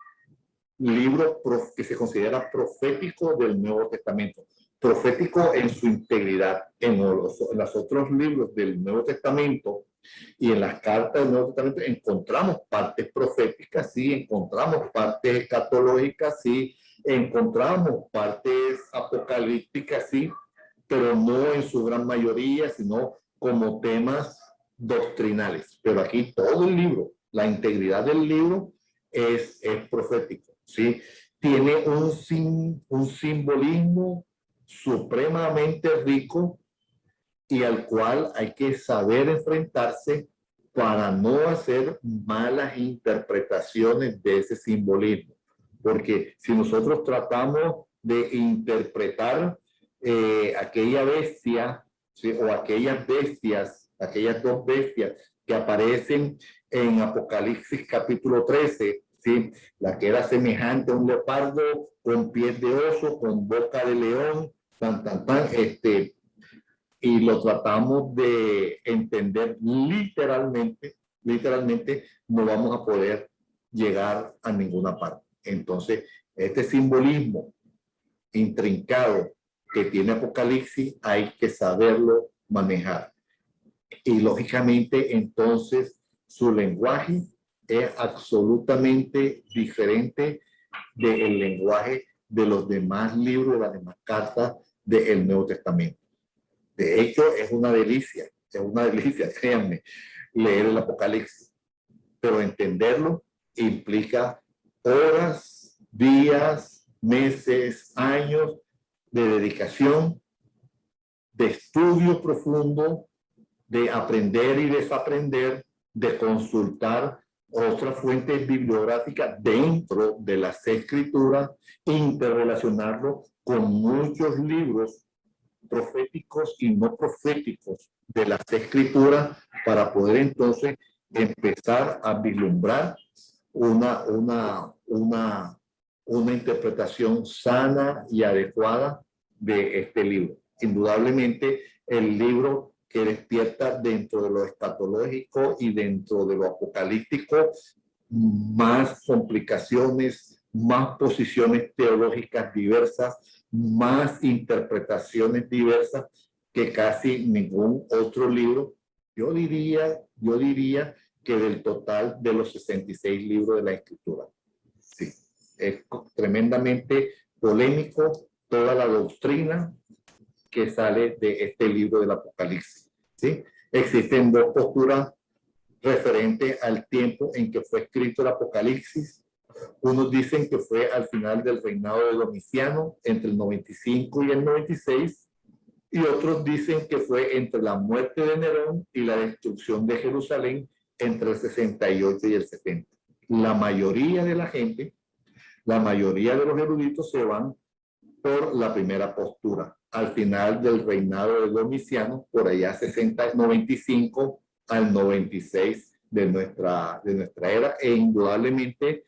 libro que se considera profético del Nuevo Testamento. Profético en su integridad. En los otros libros del Nuevo Testamento y en las cartas del Nuevo Testamento encontramos partes proféticas, sí, encontramos partes escatológicas, sí, encontramos partes apocalípticas, sí, pero no en su gran mayoría, sino como temas doctrinales. Pero aquí todo el libro, la integridad del libro es profético, ¿sí? Tiene un simbolismo supremamente rico y al cual hay que saber enfrentarse para no hacer malas interpretaciones de ese simbolismo. Porque si nosotros tratamos de interpretar aquella bestia, ¿sí? O aquellas bestias, aquellas dos bestias que aparecen en Apocalipsis capítulo 13, ¿sí? La que era semejante a un leopardo, con pies de oso, con boca de león, y lo tratamos de entender literalmente, no vamos a poder llegar a ninguna parte. Entonces, este simbolismo intrincado que tiene Apocalipsis hay que saberlo manejar. Y lógicamente, entonces, su lenguaje es absolutamente diferente del lenguaje de los demás libros, de las demás cartas del Nuevo Testamento. De hecho, es una delicia, créanme, leer el Apocalipsis. Pero entenderlo implica horas, días, meses, años de dedicación, de estudio profundo, de aprender y desaprender, de consultar otras fuentes bibliográficas dentro de las escrituras, interrelacionarlo con muchos libros proféticos y no proféticos de las escrituras para poder entonces empezar a vislumbrar una interpretación sana y adecuada de este libro. Indudablemente el libro que despierta dentro de lo escatológico y dentro de lo apocalíptico más complicaciones, más posiciones teológicas diversas, más interpretaciones diversas que casi ningún otro libro. Yo diría que del total de los 66 libros de la Escritura. Sí, es tremendamente polémico toda la doctrina que sale de este libro del Apocalipsis. ¿Sí? Existen dos posturas referentes al tiempo en que fue escrito el Apocalipsis. Unos dicen que fue al final del reinado de Domiciano, entre el 95 y el 96, y otros dicen que fue entre la muerte de Nerón y la destrucción de Jerusalén, entre el 68 y el 70. La mayoría de la gente, la mayoría de los eruditos se van por la primera postura, al final del reinado de Domiciano, por allá 95 al 96 de nuestra era, e indudablemente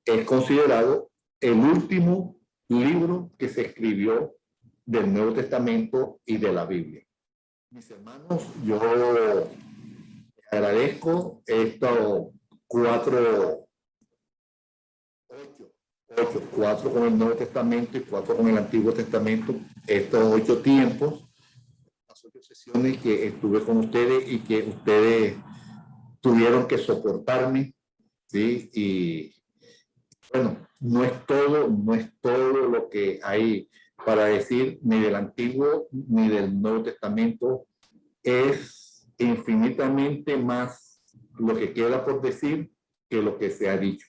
es considerado el último libro que se escribió del Nuevo Testamento y de la Biblia. Mis hermanos, yo agradezco estos cuatro con el Nuevo Testamento y 4 con el Antiguo Testamento, estos 8 tiempos, las 8 sesiones que estuve con ustedes y que ustedes tuvieron que soportarme, ¿sí? Y bueno, no es todo lo que hay para decir ni del Antiguo ni del Nuevo Testamento. Es infinitamente más lo que queda por decir que lo que se ha dicho.